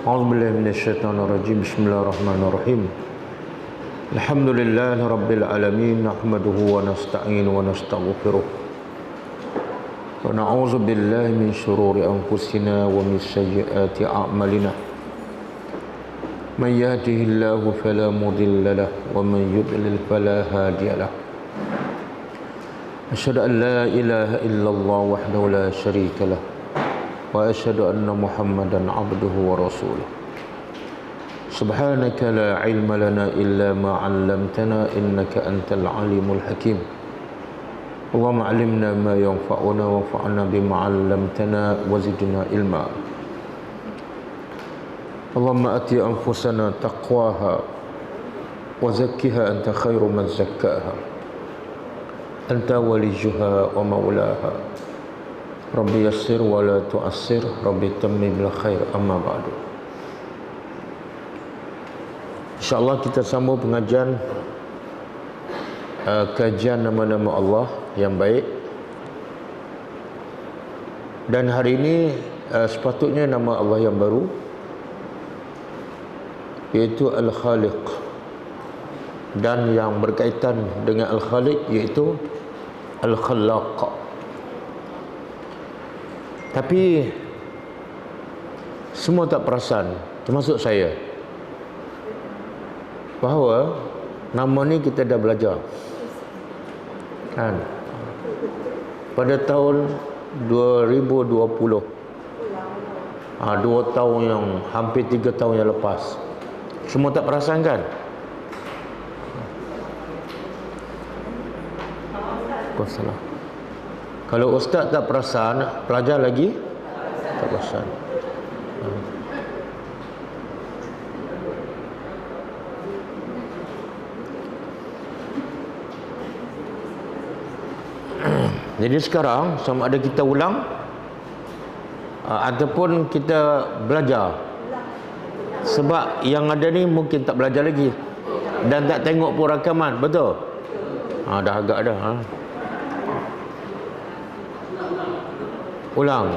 A'udzubillahi minasyaitonirrajim. Bismillahirrahmanirrahim. Alhamdulillahi rabbil alamin, nahmaduhu wa nasta'inu wa nastaghfiruh. Wa na'udzu billahi min shururi anfusina wa min sayyiati a'malina. Man yahdihillahu fala mudilla lahu wa man yudlil fala hadiya lahu. Asyhadu an la ilaha illallah wahdahu la syarika lahu wa asyhadu anna Muhammadan abduhu wa rasuluh. Subhanaka la ilma lana illa ma 'allamtana innaka antal alimul hakim. Allahumma 'allimna ma yanfa'una wanfa'na bima 'allamtana wa zidna ilma. Allahumma ati anfusana taqwaha wa zakkiha anta khairu man zakkaha. Anta waliyuha wa maulaha. Rabbi yassir wa la tu'assir, Rabbi tammim bil khair, amma ba'du. InsyaAllah kita sambung pengajian kajian nama-nama Allah yang baik. Dan hari ini sepatutnya nama Allah yang baru, iaitu Al-Khaliq. Dan yang berkaitan dengan Al-Khaliq iaitu Al-Khallaq. Tapi semua tak perasan, termasuk saya, bahawa nama ni kita dah belajar kan, pada tahun 2020, 2 tahun yang hampir 3 tahun yang lepas. Semua tak perasan kan? Wassalam. Kalau ustaz tak perasan, pelajar lagi tak perasan. Jadi sekarang sama ada kita ulang ataupun kita belajar. Sebab yang ada ni mungkin tak belajar lagi dan tak tengok pun rakaman, betul? Dah agak dah. Ulang.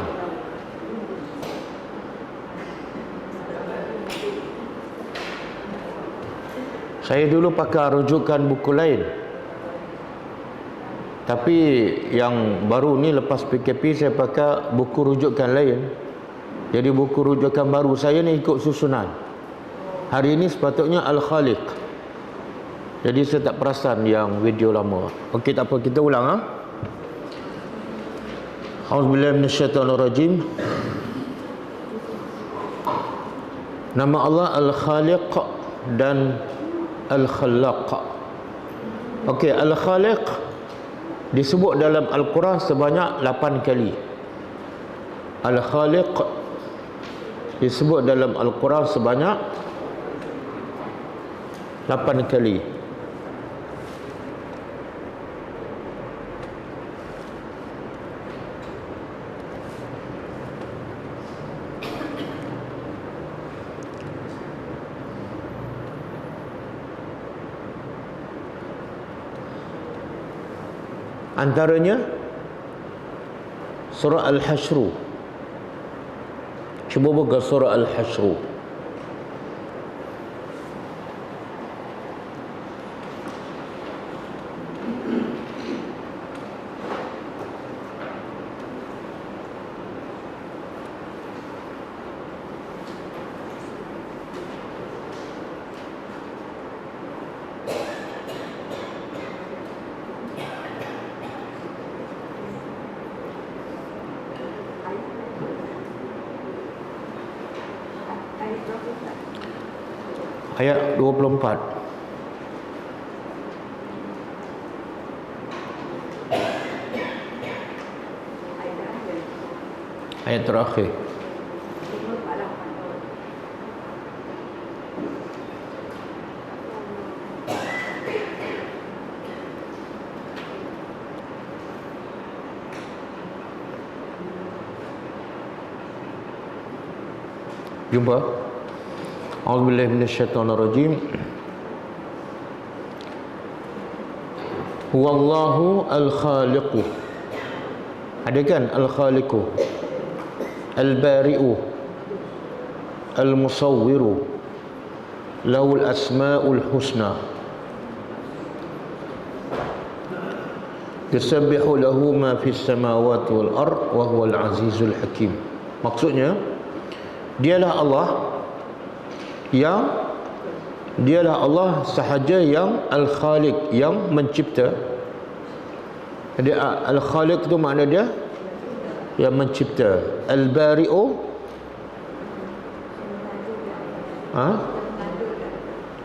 Saya dulu pakai rujukan buku lain, tapi yang baru ni lepas PKP saya pakai buku rujukan lain. Jadi buku rujukan baru saya ni ikut susunan. Hari ini sepatutnya Al-Khaliq. Jadi saya tak perasan yang video lama. Okey, tak apa, kita ulang . A'udzubillahi minasyaitonirrajim. Nama Allah Al-Khaliq dan Al-Khallaq. Okey, Al-Khaliq disebut dalam Al-Quran sebanyak 8 kali. Al-Khaliq disebut dalam Al-Quran sebanyak 8 kali. Antaranya surah Al-Hasyr. Cuba buka surah Al-Hasyr. Ayat 24. Ayat terakhir. Jumpa. A'udzubillahi minasyaitonirrajim. Huwallahu al-khaliqu. Ada kan al-khaliqu, al-bari'u, Al-Musawwiru lahul asma'ul husna yusabbihu lahu ma fis samawati wal ard wa huwal azizul hakim. Maksudnya dialah Allah sahaja yang Al-Khaliq, yang mencipta. Jadi Al-Khaliq tu makna dia yang mencipta. Al-Bari'u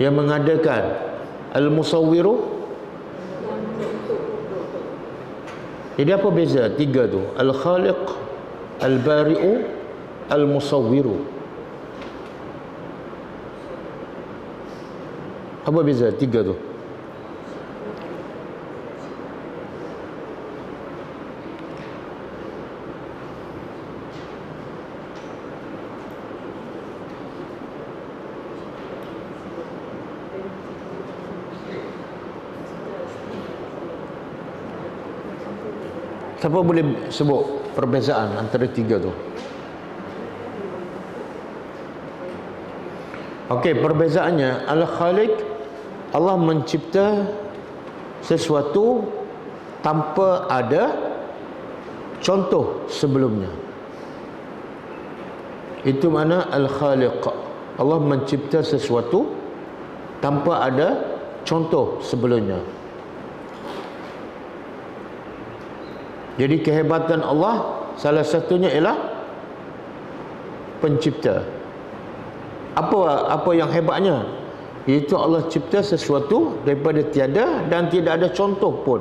yang mengadakan. Al-Musawwiru. Jadi apa beza tiga tu? Al-Khaliq, Al-Bari'u, Al-Musawwiru. Apa beza tiga tu? Siapa boleh sebut perbezaan antara tiga tu? Okey, perbezaannya, Al-Khaliq, Allah mencipta sesuatu tanpa ada contoh sebelumnya. Itu mana Al-Khaliq. Allah mencipta sesuatu tanpa ada contoh sebelumnya. Jadi kehebatan Allah salah satunya ialah pencipta. Apa yang hebatnya? Iaitu Allah cipta sesuatu daripada tiada dan tidak ada contoh pun.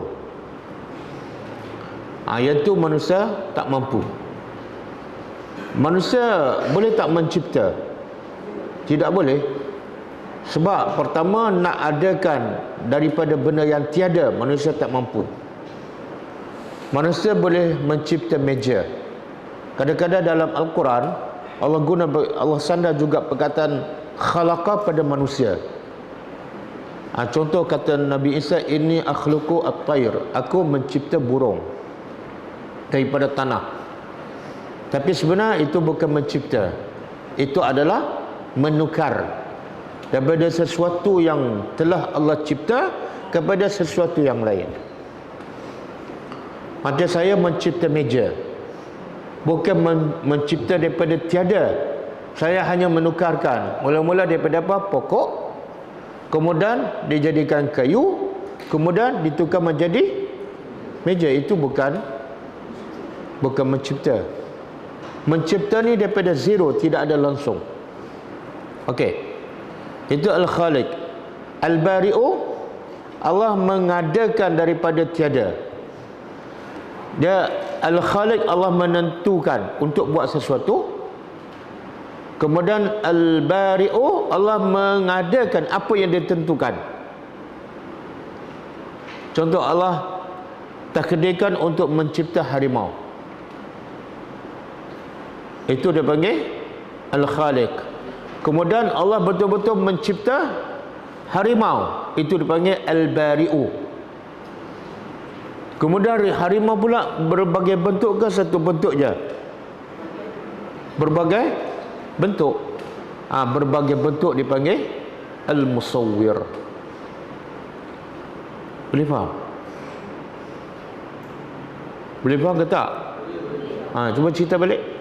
Iaitu manusia tak mampu. Manusia boleh tak mencipta? Tidak boleh. Sebab pertama, nak adakan daripada benda yang tiada, manusia tak mampu. Manusia boleh mencipta meja. Kadang-kadang dalam Al-Quran Allah sandar juga perkataan khalaqa pada manusia. Contoh kata Nabi Isa, inni akhluqu at-tayr, aku mencipta burung daripada tanah. Tapi sebenarnya itu bukan mencipta, itu adalah menukar daripada sesuatu yang telah Allah cipta kepada sesuatu yang lain. Macam saya mencipta meja, bukan mencipta daripada tiada. Saya hanya menukarkan mula-mula daripada apa? Pokok, kemudian dijadikan kayu, kemudian ditukar menjadi meja. Itu bukan mencipta. Mencipta ni daripada zero, tidak ada langsung. Okey, itu Al-Khaliq. Al-Bari'u, Allah mengadakan daripada tiada. Dia Al-Khaliq, Allah menentukan untuk buat sesuatu. Kemudian Al-Bari'u, Allah mengadakan apa yang ditentukan. Contoh, Allah takdirkan untuk mencipta harimau. Itu dia panggil Al-Khaliq. Kemudian Allah betul-betul mencipta harimau. Itu dipanggil Al-Bari'u. Kemudian harimau pula berbagai bentuk ke satu bentuk je? Berbagai bentuk. Berbagai bentuk dipanggil Al-Musawwir. Boleh faham? Boleh faham ke tak? Cuba cerita balik.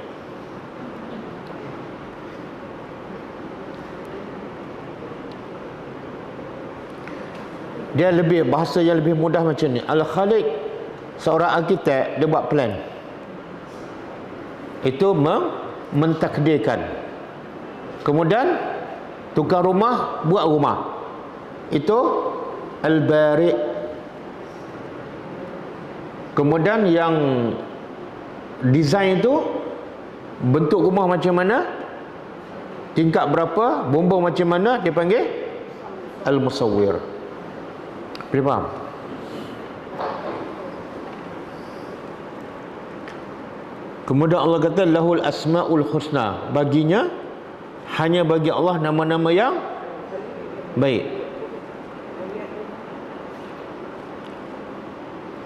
Dia lebih, bahasa yang lebih mudah macam ni. Al-Khaliq, seorang arkitek, dia buat plan. Itu mentakdirkan. Kemudian tukar rumah, buat rumah. Itu Al-Bari'. Kemudian yang design itu, bentuk rumah macam mana, tingkat berapa, bumbung macam mana, dia panggil Al-Musawwir. Boleh faham? Kemudian Allah kata lahul asma'ul husna, baginya, hanya bagi Allah nama-nama yang baik.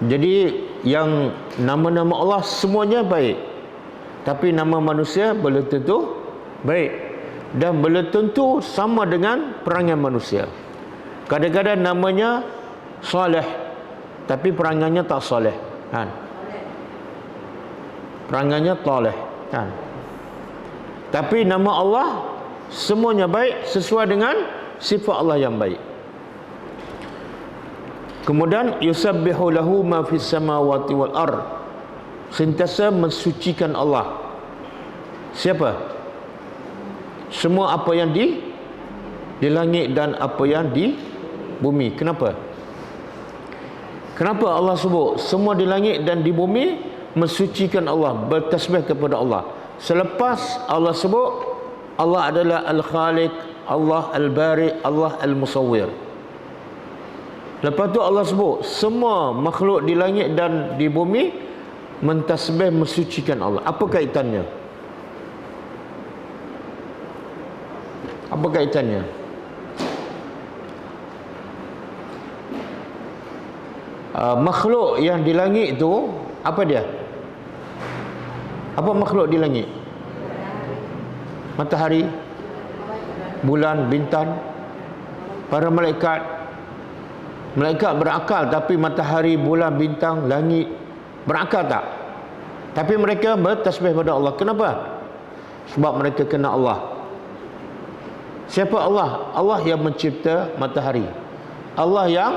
Jadi yang nama-nama Allah semuanya baik, tapi nama manusia belum tentu baik. dan belum tentu sama dengan perangai manusia. Kadang-kadang namanya soleh tapi perangainya tak soleh, kan? Perangainya toleh, kan? Tapi nama Allah semuanya baik sesuai dengan sifat Allah yang baik. Kemudian yusabbihu lahu ma fis samawati wal ard, sentiasa mensucikan Allah. Siapa? Semua apa yang di langit dan apa yang di bumi. Kenapa? Kenapa Allah sebut semua di langit dan di bumi mensucikan Allah, bertasbih kepada Allah? Selepas Allah sebut Allah adalah Al-Khaliq, Allah Al-Bari, Allah Al-Musawwir. Lepas tu Allah sebut semua makhluk di langit dan di bumi mentasbih mensucikan Allah. Apa kaitannya? Apa kaitannya? Makhluk yang di langit itu apa dia? Apa makhluk di langit? Matahari, bulan, bintang, para malaikat. Malaikat berakal, tapi matahari, bulan, bintang, langit berakal tak? Tapi mereka bertasbih pada Allah. Kenapa? Sebab mereka kenal Allah. Siapa Allah? Allah yang mencipta matahari. Allah yang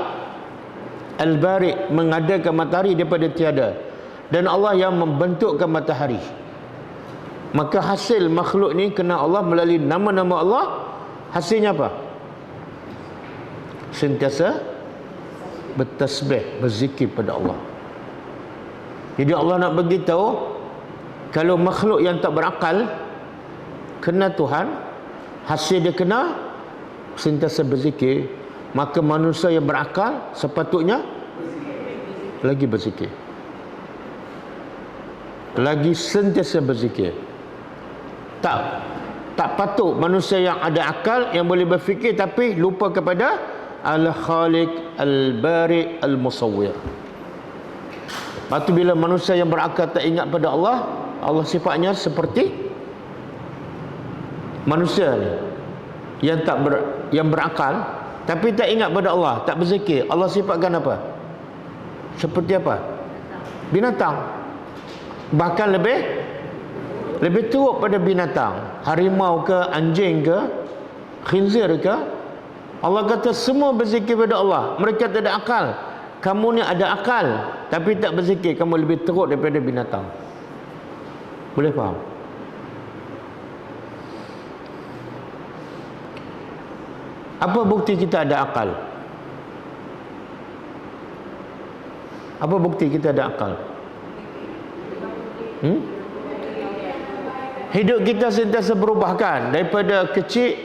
Al-Bari, mengadakan matahari daripada tiada. Dan Allah yang membentukkan matahari. Maka hasil makhluk ni kenal Allah melalui nama-nama Allah. Hasilnya apa? Sentiasa bertasbih, berzikir pada Allah. Jadi Allah nak beritahu, kalau makhluk yang tak berakal kenal Tuhan, hasil dia kenal sentiasa berzikir, maka manusia yang berakal sepatutnya lagi berzikir, lagi sentiasa berzikir. Tak patut manusia yang ada akal, yang boleh berfikir, tapi lupa kepada Al-Khaliq, Al-Bari, Al-Musawwir. Lepas tu bila manusia yang berakal tak ingat pada Allah, Allah sifatnya seperti manusia ni yang berakal tapi tak ingat pada Allah, tak berzikir. Allah sifatkan apa? Seperti apa? Binatang. Bahkan lebih teruk pada binatang. Harimau ke, anjing ke, khinzir ke. Allah kata semua berzikir pada Allah. Mereka tak ada akal. Kamu ni ada akal tapi tak berzikir, kamu lebih teruk daripada binatang. Boleh faham? Apa bukti kita ada akal? Apa bukti kita ada akal? Hidup kita sentiasa berubahkan. Daripada kecil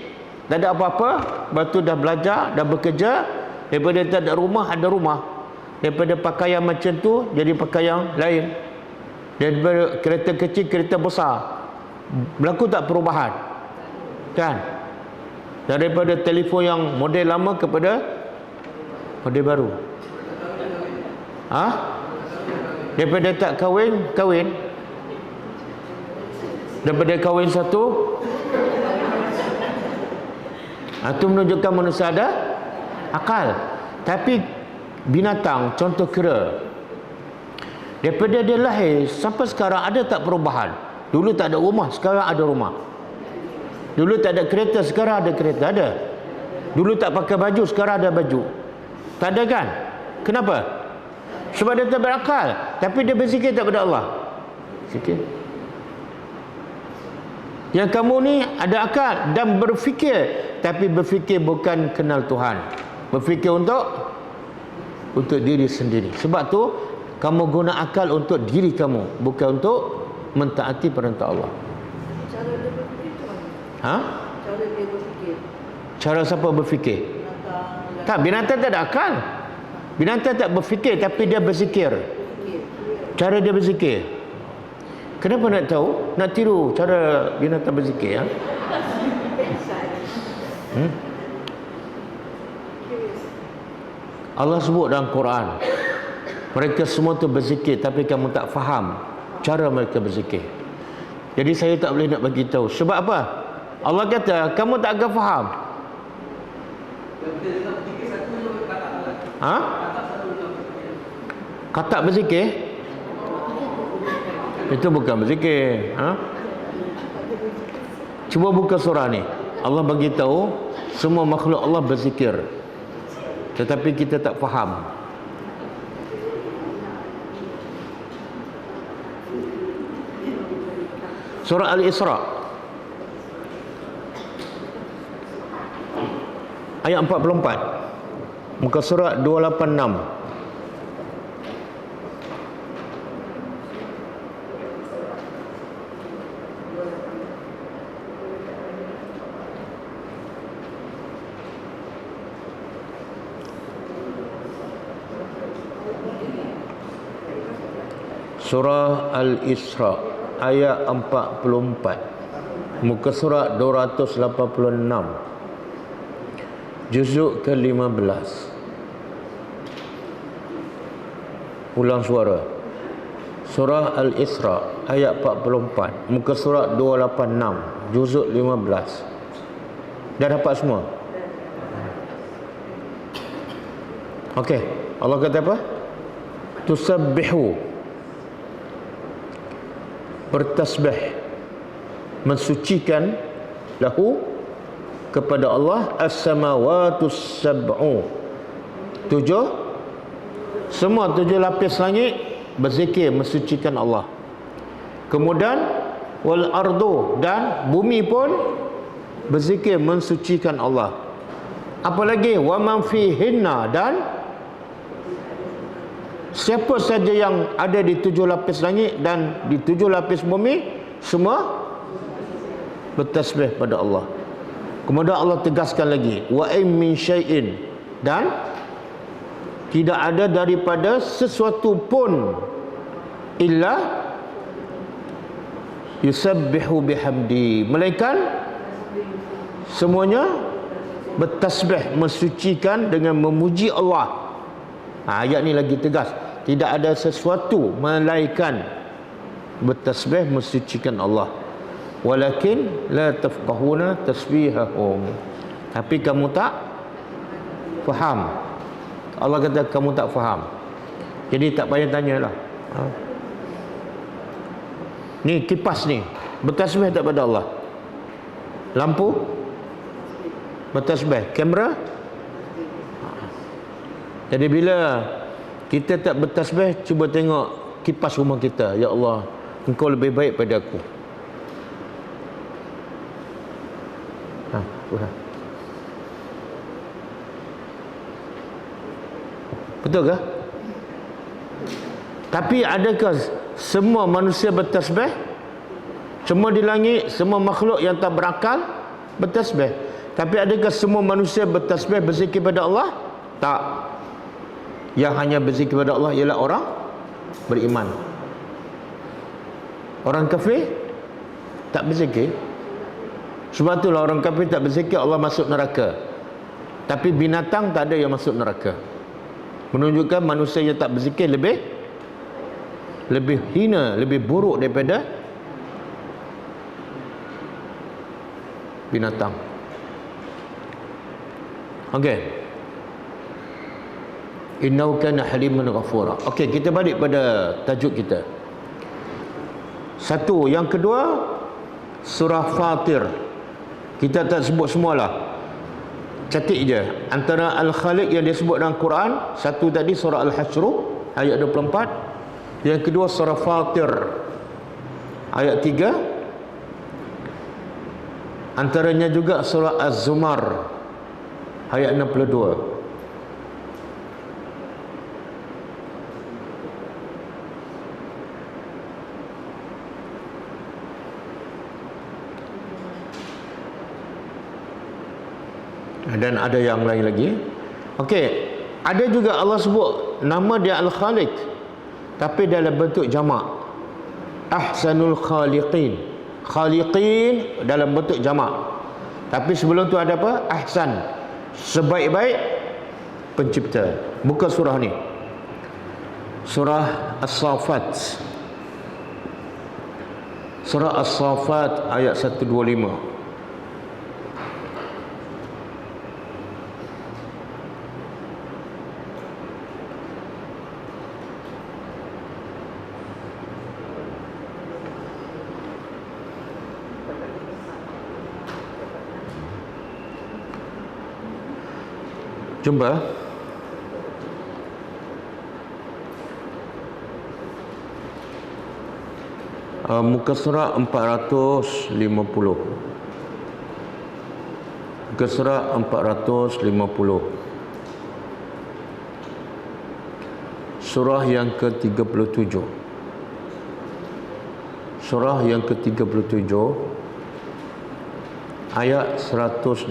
tak ada apa-apa, lepas tu dah belajar, dah bekerja. Daripada tak ada rumah, ada rumah. Daripada pakaian macam tu jadi pakaian lain. Daripada kereta kecil, kereta besar. Berlaku tak perubahan? Kan? Daripada telefon yang model lama kepada model baru. Daripada tak kahwin, kahwin. Daripada kahwin satu, itu menunjukkan manusia ada akal. Tapi binatang, contoh kera, daripada dia lahir sampai sekarang ada tak perubahan? Dulu tak ada rumah, sekarang ada rumah. Dulu tak ada kereta, sekarang ada kereta. Ada. Dulu tak pakai baju, sekarang ada baju. Tak ada kan? Kenapa? Sebab dia tak berakal. Tapi dia berzikir tak pada Allah? Zikir. Yang kamu ni ada akal dan berfikir, tapi berfikir bukan kenal Tuhan. Berfikir untuk diri sendiri. Sebab tu kamu guna akal untuk diri kamu, bukan untuk mentaati perintah Allah. Cara dia berfikir tu mana? Cara dia berfikir. Cara siapa berfikir? Binatang. Tak, binatang tak ada akal. Binatang tak berfikir, tapi dia berzikir. Cara dia berzikir. Kenapa nak tahu? Nak tiru cara binatang berzikir, Allah sebut dalam Quran, mereka semua tu berzikir, tapi kamu tak faham cara mereka berzikir. Jadi saya tak boleh nak bagi tahu. Sebab apa? Allah kata kamu tak akan faham. Ha? Katak berzikir? Itu bukan berzikir. Ha? Cuba buka surah ni. Allah bagi tahu semua makhluk Allah berzikir, tetapi kita tak faham. Surah Al-Isra ayat 44, muka surat 286. Surah Al-Isra ayat 44, muka surat 286, juzuk ke-15. Ulang suara. Surah Al-Isra ayat 44, muka surat 286, juzuk 15. Dah dapat semua? Okey, Allah kata apa? Tusabbihu, bertasbih, mensucikan, lahu, kepada Allah, as-samawatus sab'u, semua tujuh lapis langit berzikir mensucikan Allah. Kemudian wal ardu, dan bumi pun berzikir mensucikan Allah. Apa lagi? Wa man fihinna, dan siapa saja yang ada di tujuh lapis langit dan di tujuh lapis bumi, semua bertasbih pada Allah. Kemudian Allah tegaskan lagi, wa in min syai'in, dan tidak ada daripada sesuatu pun illa yusabbihu bihamdi, melainkan semuanya bertasbih mensucikan dengan memuji Allah. Ayat ni lagi tegas, tidak ada sesuatu melainkan bertasbih mensucikan Allah. Walakin la tafqahuna tasbihahum, tapi kamu tak faham. Allah kata kamu tak faham, jadi tak payah tanyalah. Ni kipas ni bertasbih tak pada Allah, lampu bertasbih, kamera. Jadi bila kita tak bertasbih, cuba tengok kipas rumah kita. Ya Allah, Engkau lebih baik pada aku. Tuhan. Betul ke? Tapi adakah semua manusia bertasbih? Semua di langit, semua makhluk yang tak berakal bertasbih. Tapi adakah semua manusia bertasbih, berzikir pada Allah? Tak. Yang hanya berzikir pada Allah ialah orang beriman. Orang kafir tak berzikir. Sebab itulah orang kafir tak berzikir, Allah masuk neraka. Tapi binatang tak ada yang masuk neraka. Menunjukkan manusia yang tak berzikir lebih hina, lebih buruk daripada binatang. Okey. Innahu kana haliman ghafura. Okey, kita balik pada tajuk kita. Satu, yang kedua, surah Fatir. Kita tak sebut semualah, catik je. Antara Al-Khaliq yang disebut dalam Quran, satu tadi surah Al-Hasyr ayat 24, yang kedua surah Fatir ayat 3, antaranya juga surah Az-Zumar ayat 62. Dan ada yang lain lagi. Okey, ada juga Allah sebut nama dia Al-Khaliq, tapi dalam bentuk jamak. Ahsanul Khaliqin. Khaliqin dalam bentuk jamak. Tapi sebelum tu ada apa? Ahsan, sebaik-baik pencipta. Buka surah ni. Surah As-Saffat. Surah As-Saffat ayat 125. Jumpa. Muka surat 450. Muka surat 450. Surah yang ke-37. Surah yang ke-37 ayat 125,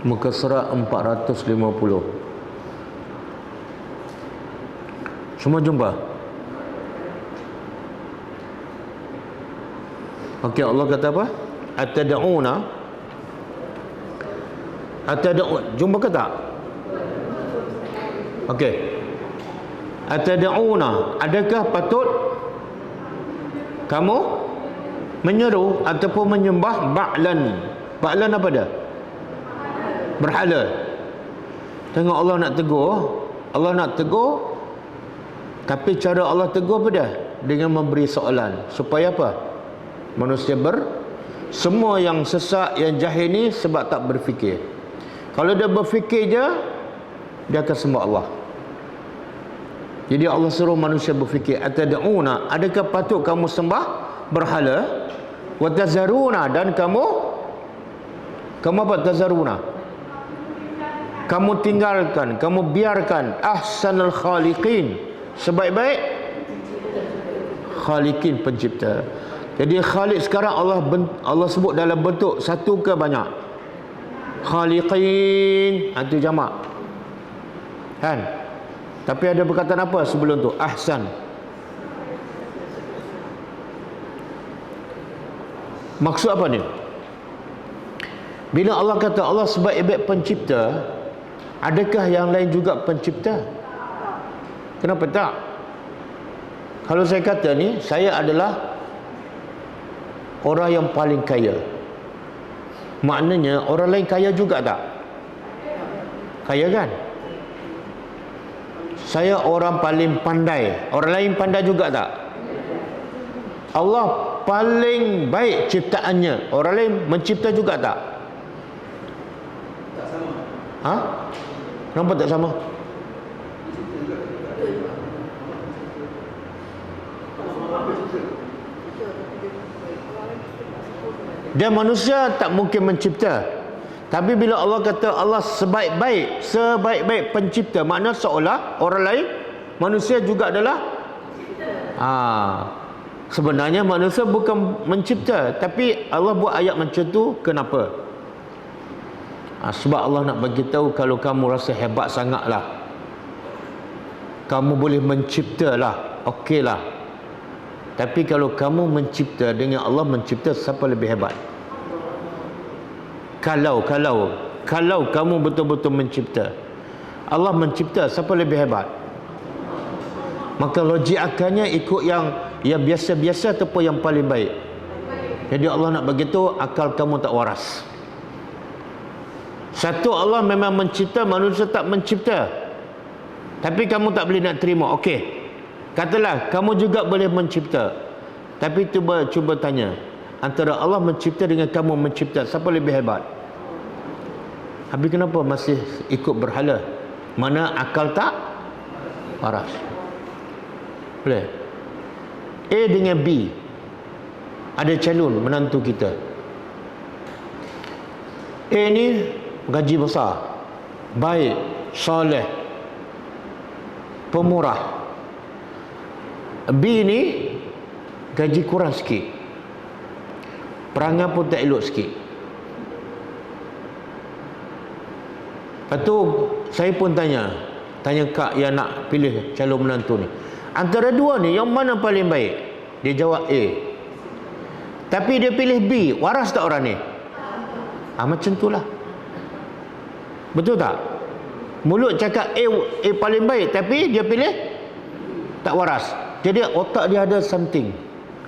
muka surat 450. Semua jumpa? Okey, Allah kata apa? Atad'una. Jumpa ke tak? Okey. Atad'una, adakah patut kamu menyeru ataupun menyembah ba'lan? Ba'lan apa dia? Berhala. Tengok Allah nak tegur. Allah nak tegur. Tapi cara Allah tegur apa dia? Dengan memberi soalan. Supaya apa? Manusia semua yang sesat, yang jahil ni sebab tak berfikir. Kalau dia berfikir je, dia akan sembah Allah. Jadi Allah suruh manusia berfikir. Atad'una, adakah patut kamu sembah berhala? Wa tazaruna, dan kamu apa tazaruna? Kamu tinggalkan, kamu biarkan ahsanul khaliqin, sebaik-baik khaliqin, pencipta. Jadi khaliq sekarang Allah sebut dalam bentuk satu ke banyak? Khaliqin, itu jamak. Kan? Tapi ada perkataan apa sebelum tu? Ahsan. Maksud apa ni? Bila Allah kata Allah sebaik-baik pencipta, adakah yang lain juga pencipta? Kenapa tak? Kalau saya kata ni, saya adalah orang yang paling kaya, maknanya orang lain kaya juga tak? Kaya kan? Saya orang paling pandai, orang lain pandai juga tak? Allah paling baik ciptaannya, orang lain mencipta juga tak? Tak sama. Ha? Kenapa tak sama? Dia manusia tak mungkin mencipta. Tapi bila Allah kata Allah sebaik-baik pencipta, makna seolah orang lain manusia juga adalah sebenarnya manusia bukan mencipta, tapi Allah buat ayat macam tu kenapa? Sebab Allah nak bagi tahu, kalau kamu rasa hebat sangatlah, kamu boleh mencipta lah, okeylah. Tapi kalau kamu mencipta dengan Allah mencipta, siapa lebih hebat? Kalau kamu betul-betul mencipta, Allah mencipta, siapa lebih hebat? Maka logik akalnya ikut yang biasa-biasa ataupun yang paling baik. Jadi Allah nak bagi tahu akal kamu tak waras. Satu, Allah memang mencipta, manusia tak mencipta. Tapi kamu tak boleh nak terima. Okey, katalah kamu juga boleh mencipta. Tapi cuba tanya, antara Allah mencipta dengan kamu mencipta, siapa lebih hebat? Habis kenapa masih ikut berhala? Mana akal tak waras? Boleh? A dengan B, ada calon menantu kita. A ni gaji besar, baik, soleh, pemurah. B ni gaji kurang sikit, perangai pun tak elok sikit. Lepas tu saya pun tanya kak yang nak pilih calon menantu ni, antara dua ni yang mana paling baik? Dia jawab A. Tapi dia pilih B, waras tak orang ni? Macam tu lah. Betul tak? Mulut cakap A paling baik, tapi dia pilih tak waras. Jadi otak dia ada something,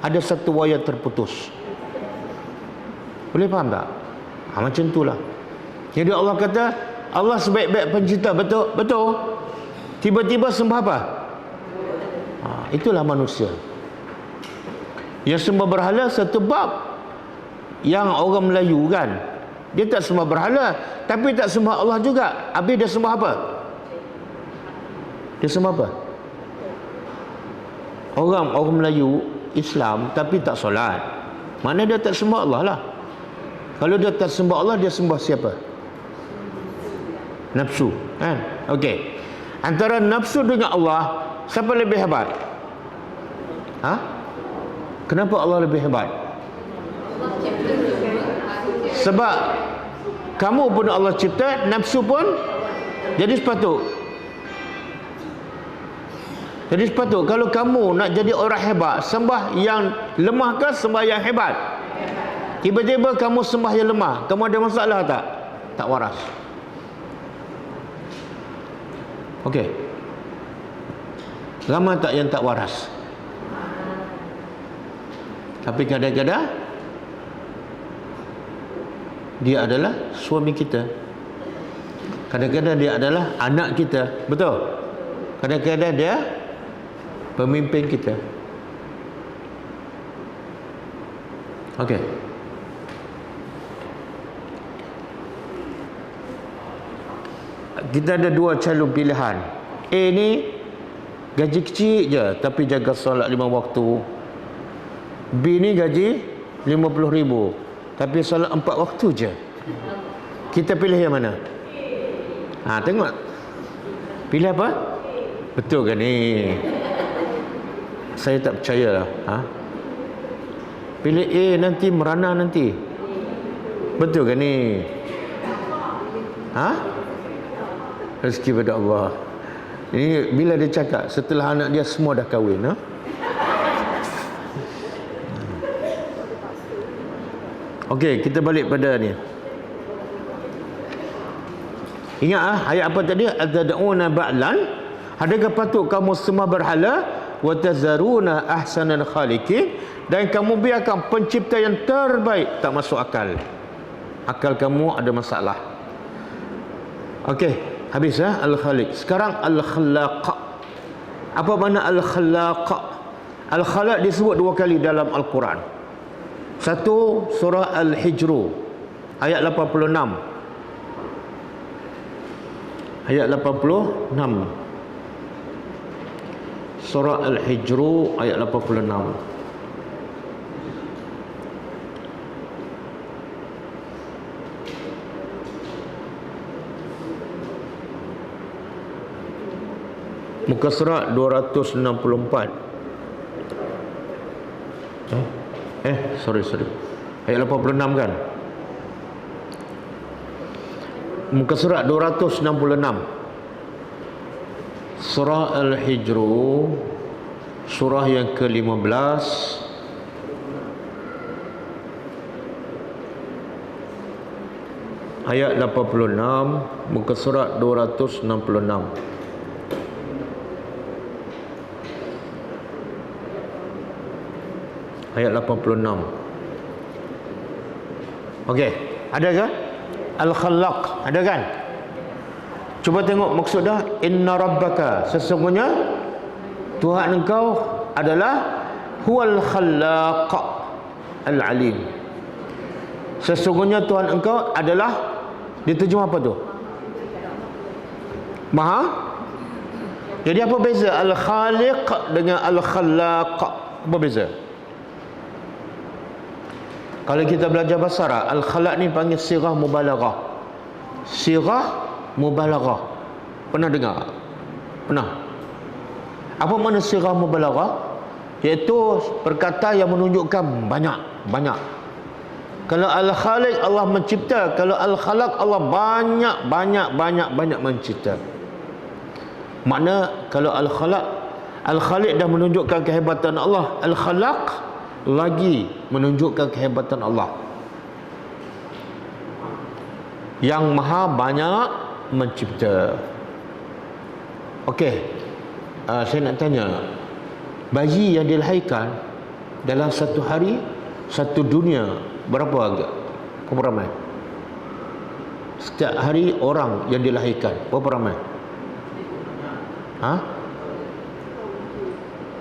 ada satu wayar terputus. Boleh faham tak? Macam tu lah. Jadi Allah kata Allah sebaik-baik pencipta, betul? Betul. Tiba-tiba sembah apa? Itulah manusia. Yang sembah berhala satu bab yang orang Melayu kan, Dia tak sembah berhala, tapi tak sembah Allah juga. Habis dia sembah apa? Dia sembah apa? Orang Melayu Islam tapi tak solat, mana dia tak sembah Allah lah. Kalau dia tak sembah Allah, dia sembah siapa? Nafsu, kan? Okey. Antara nafsu dengan Allah, siapa lebih hebat? Kenapa Allah lebih hebat? Sebab kamu pun Allah cipta, nafsu pun jadi sepatut. Kalau kamu nak jadi orang hebat, sembah yang lemah ke sembah yang hebat? Tiba-tiba kamu sembah yang lemah, kamu ada masalah tak? Tak waras. Okey. Ramai tak yang tak waras? Tapi kadang-kadang dia adalah suami kita. Kadang-kadang dia adalah anak kita. Betul? Kadang-kadang dia pemimpin kita. Okey. Kita ada dua calon pilihan. A ni gaji kecil je tapi jaga solat 5 waktu. B ni gaji 50,000 tapi solat 4 waktu je. Kita pilih yang mana? Tengok. Pilih apa? Betul ke ni? Saya tak percaya lah. Pilih A nanti merana nanti. Betul ke ni? Rezeki pada Allah. Ini bila dia cakap setelah anak dia semua dah kahwin, Okey, kita balik pada ni. Ingat ayat apa tadi? Atad'una ba'lan? Adakah patut kamu sembah berhala? Wa tazaruna ahsanal khaliqin? Dan kamu biarkan pencipta yang terbaik tak masuk akal. Akal kamu ada masalah. Okey, habis Al-Khaliq. Sekarang Al-Khallaq. Apa makna Al-Khallaq? Al-Khallaq disebut 2 kali dalam Al-Quran. Satu, surah Al-Hijr ayat 86. Ayat 86. Surah Al-Hijr ayat 86. Muka surat 264. Sorry. Ayat 86 kan? Muka surat 266. Surah Al-Hijr, surah yang ke-15, ayat 86, muka surat 266. Ayat 86. Okey, ada ke? Al-Khallaq, ada kan? Cuba tengok maksud dah. Inna rabbaka, sesungguhnya Tuhan engkau adalah huwal khallaq al-alim. Sesungguhnya Tuhan engkau adalah, diterjemah apa tu? Maha. Jadi apa beza al-khaliq dengan al-khallaq? Apa beza? Kalau kita belajar bahasa Arab, al-khalaq ni panggil sirah mubalaghah. Sirah mubalaghah. Pernah dengar? Pernah? Apa makna sirah mubalaghah? Iaitu perkataan yang menunjukkan banyak. Kalau al-khaliq Allah mencipta, kalau al-khalaq Allah banyak mencipta. Makna kalau al-khaliq dah menunjukkan kehebatan Allah, al-khalaq lagi menunjukkan kehebatan Allah yang maha banyak mencipta. Okey, saya nak tanya, bayi yang dilahirkan dalam satu hari, satu dunia, berapa ramai? Setiap hari orang yang dilahirkan berapa ramai?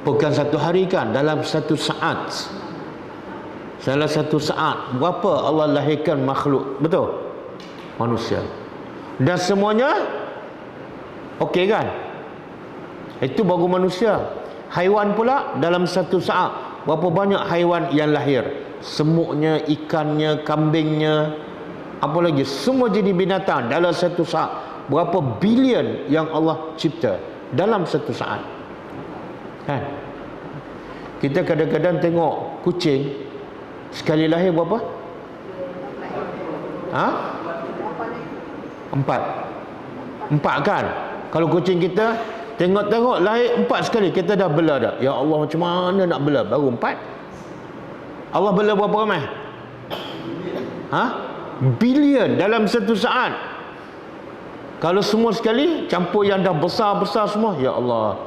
Bukan satu hari kan, dalam satu saat. Salah satu saat berapa Allah lahirkan makhluk? Betul? Manusia. Dan semuanya okey kan? Itu baru manusia. Haiwan pula dalam satu saat berapa banyak haiwan yang lahir? Semutnya, ikannya, kambingnya, apa lagi? Semua jenis binatang dalam satu saat. Berapa bilion yang Allah cipta dalam satu saat. Kan? Kita kadang-kadang tengok kucing sekali lahir berapa? Ha? Empat kan? Kalau kucing kita tengok-tengok lahir 4 sekali, kita dah bela dah. Ya Allah, macam mana nak bela? Baru 4. Allah bela berapa ramai? Ha? Bilion dalam satu saat. Kalau semua sekali campur yang dah besar-besar semua, ya Allah.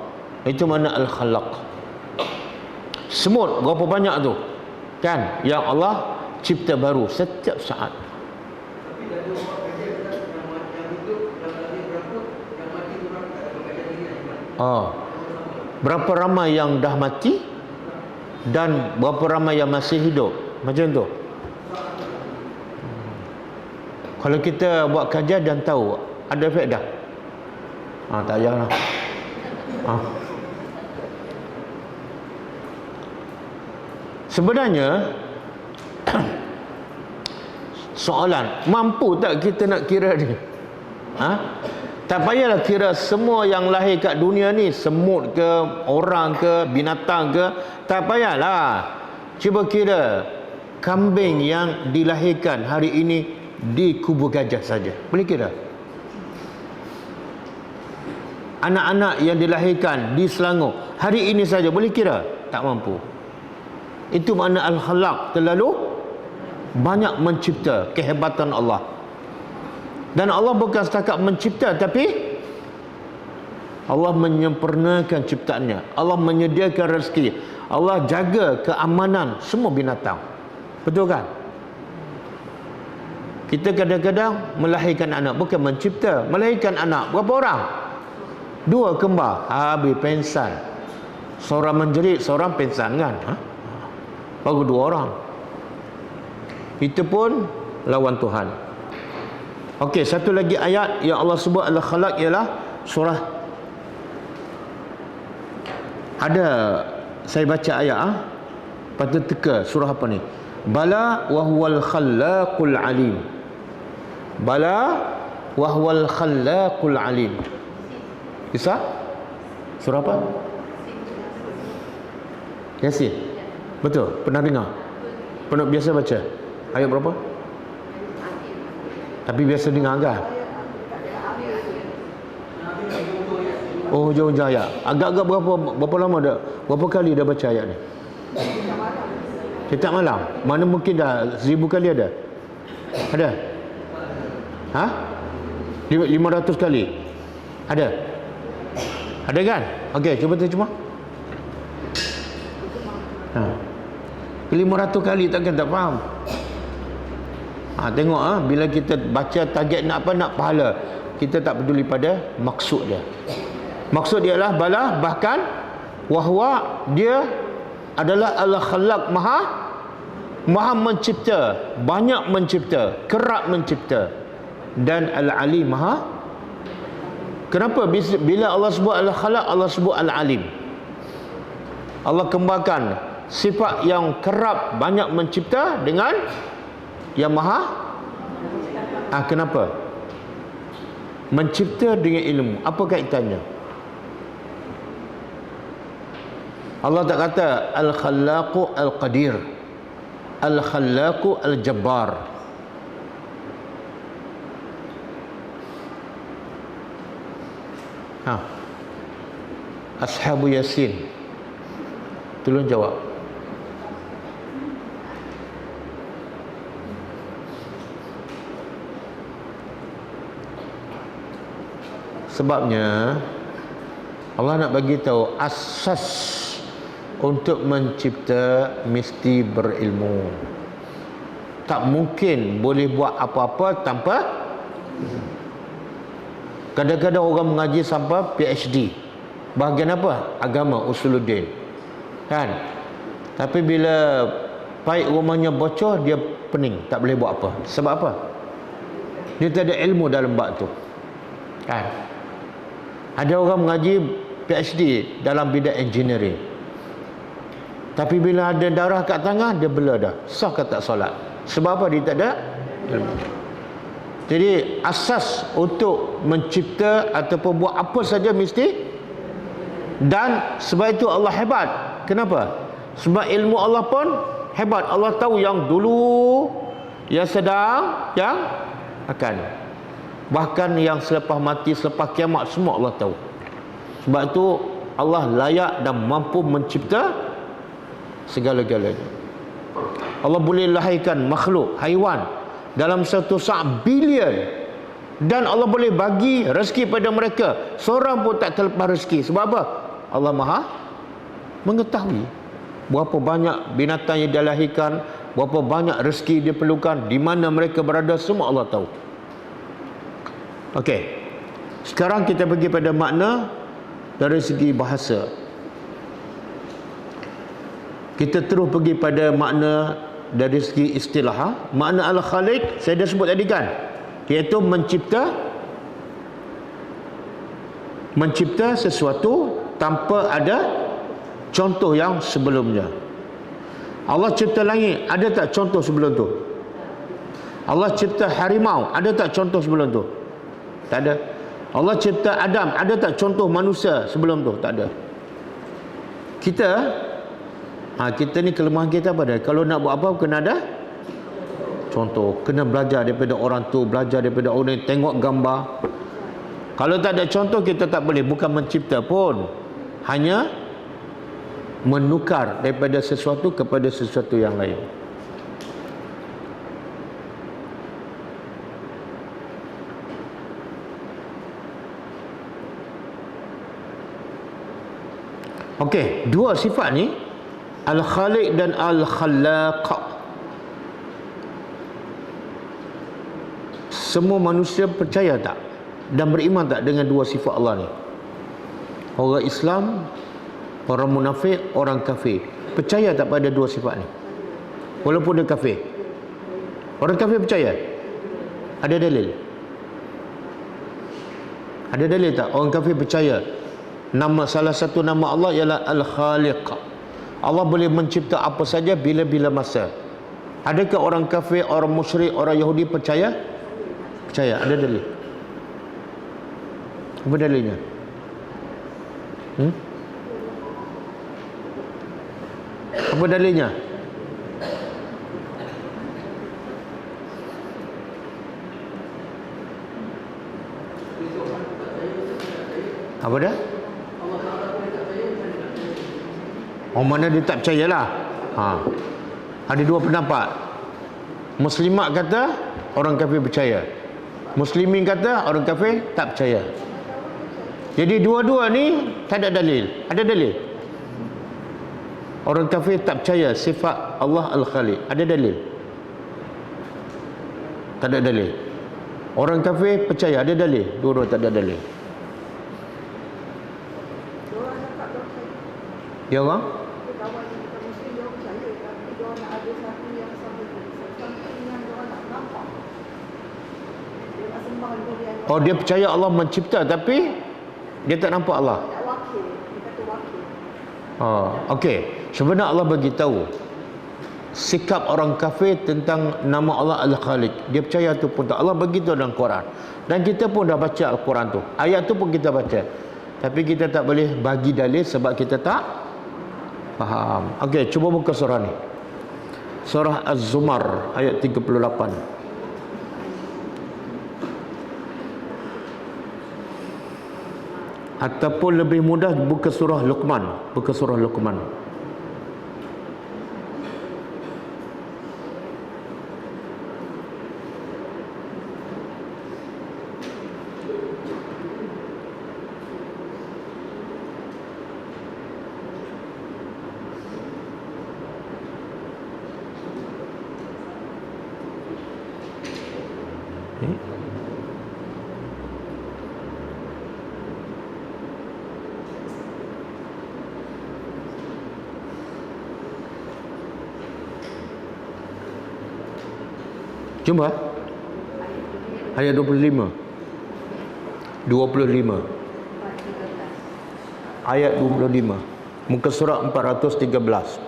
Itu mana al-khalaq. Semut berapa banyak tu? Kan? Yang Allah cipta baru setiap saat. Berapa ramai yang dah mati dan berapa ramai yang masih hidup? Macam tu. Kalau kita buat kajian dan tahu, ada efek dah. Tak payahlah. Sebenarnya soalan, mampu tak kita nak kira ni? Tak payahlah kira semua yang lahir kat dunia ni, semut ke, orang ke, binatang ke, tak payahlah. Cuba kira kambing yang dilahirkan hari ini di kubur gajah saja. Boleh kira? Anak-anak yang dilahirkan di Selangor hari ini saja, boleh kira? Tak mampu. Itu makna al-khalaq, terlalu banyak mencipta, kehebatan Allah. Dan Allah bukan setakat mencipta, tapi Allah menyempurnakan ciptaannya. Allah menyediakan rezeki. Allah jaga keamanan semua binatang. Betul kan? Kita kadang-kadang melahirkan anak, bukan mencipta. Melahirkan anak, berapa orang? 2 kembar, habis pensan. Seorang menjerit, seorang pensan kan? Baru 2 orang. Itu pun lawan Tuhan. Okey, satu lagi ayat yang Allah sebut al-khalaq ialah surah. Ada saya baca ayat patut teka surah apa ni? Bala wa huwal khallaqul alim. Bala wa huwal khallaqul alim. Bisa? Surah apa? Yasin. Betul, pernah dengar? Pernah biasa baca? Ayat berapa? Tapi biasa dengar kan? Oh, hujung-hujung ayat. Agak-agak berapa lama dah? Berapa kali dah baca ayat ni? Setiap malam. Mana mungkin dah 1000 kali ada? Ada? 500 kali? Ada? Ada kan? Okey, cuba terjemah. 500 kali takkan tak faham. Tengok bila kita baca target nak apa? Nak pahala. Kita tak peduli pada maksud dia. Maksud dia adalah bala, bahkan wahwa, dia adalah al-khalaq, maha mencipta, banyak mencipta, kerap mencipta, dan al-alim, maha. Kenapa bila Allah sebut al-khalaq, Allah sebut al-alim? Allah kembarkan sifat yang kerap banyak mencipta dengan yang maha. Kenapa? Mencipta dengan ilmu, apa kaitannya? Allah tak kata al-khallaqu al-qadir, al-khallaqu al-jabbar. Ashabu Yasin, tolong jawab. Sebabnya Allah nak bagi tahu asas untuk mencipta mesti berilmu. Tak mungkin boleh buat apa-apa tanpa. Kadang-kadang orang mengaji sampai PhD. Bahagian apa? Agama, usuluddin. Kan? Tapi bila paip rumahnya bocor, dia pening, tak boleh buat apa. Sebab apa? Dia tak ada ilmu dalam bab tu. Kan? Ada orang mengaji PhD dalam bidang engineering, tapi bila ada darah kat tangan, dia bela dah. Sah ke tak solat? Sebab apa? Dia tak ada ilmu. Jadi asas untuk mencipta ataupun buat apa saja mesti, dan sebab itu Allah hebat. Kenapa? Sebab ilmu Allah pun hebat. Allah tahu yang dulu, yang sedang, yang akan, bahkan yang selepas mati, selepas kiamat, semua Allah tahu. Sebab itu Allah layak dan mampu mencipta segala-galanya. Allah boleh lahirkan makhluk, haiwan dalam satu saat bilion, dan Allah boleh bagi rezeki pada mereka. Seorang pun tak terlepas rezeki. Sebab apa? Allah Maha mengetahui berapa banyak binatang yang dilahirkan, berapa banyak rezeki dia perlukan, di mana mereka berada, semua Allah tahu. Okey. Sekarang kita pergi pada makna dari segi bahasa. Kita terus pergi pada makna dari segi istilah. Makna Al-Khaliq saya dah sebut tadi kan, iaitu mencipta sesuatu tanpa ada contoh yang sebelumnya. Allah cipta langit, ada tak contoh sebelum tu? Allah cipta harimau, ada tak contoh sebelum tu? Tak ada. Allah cipta Adam, ada tak contoh manusia sebelum tu? Tak ada. Kita ni kelemahan kita apa dah? Kalau nak buat apa kena ada contoh, kena belajar daripada orang tu, belajar daripada orang, tengok gambar. Kalau tak ada contoh, kita tak boleh. Bukan mencipta pun, hanya menukar daripada sesuatu kepada sesuatu yang lain. Okey, dua sifat ni, Al-Khaliq dan Al-Khallaq. Semua manusia percaya tak dan beriman tak dengan dua sifat Allah ni? Orang Islam, orang munafik, orang kafir, percaya tak pada dua sifat ni? Walaupun dia kafir. Orang kafir percaya? Ada dalil? Ada dalil tak? Orang kafir percaya salah satu nama Allah ialah Al-Khaliq. Allah boleh mencipta apa saja bila-bila masa. Adakah orang kafir, orang musyrik, orang Yahudi percaya? Percaya. Ada dalil? Apa dalilnya? Apa dalilnya? Apa dah? Mana dia tak percayalah. Ada dua pendapat. Muslimat kata orang kafir percaya, Muslimin kata orang kafir tak percaya. Jadi dua-dua ni tak ada dalil. Ada dalil? Orang kafir tak percaya sifat Allah Al-Khaliq. Ada dalil? Tak ada dalil. Orang kafir percaya, ada dalil? Dua-dua tak ada dalil. Ya orang? Oh, dia percaya Allah mencipta tapi dia tak nampak Allah. Okey. Sebenarnya Allah bagi tahu sikap orang kafir tentang nama Allah Al-Khaliq. Dia percaya tu pun tak. Allah bagi tahu dalam Quran. Dan kita pun dah baca Al-Quran tu. Ayat tu pun kita baca. Tapi kita tak boleh bagi dalil sebab kita tak faham. Okey, cuba buka surah ni. Surah Az-Zumar ayat 38. Ataupun lebih mudah buka surah Luqman. Buka surah Luqman. Jumpa ayat 25. 25. Ayat 25. Muka surat 413.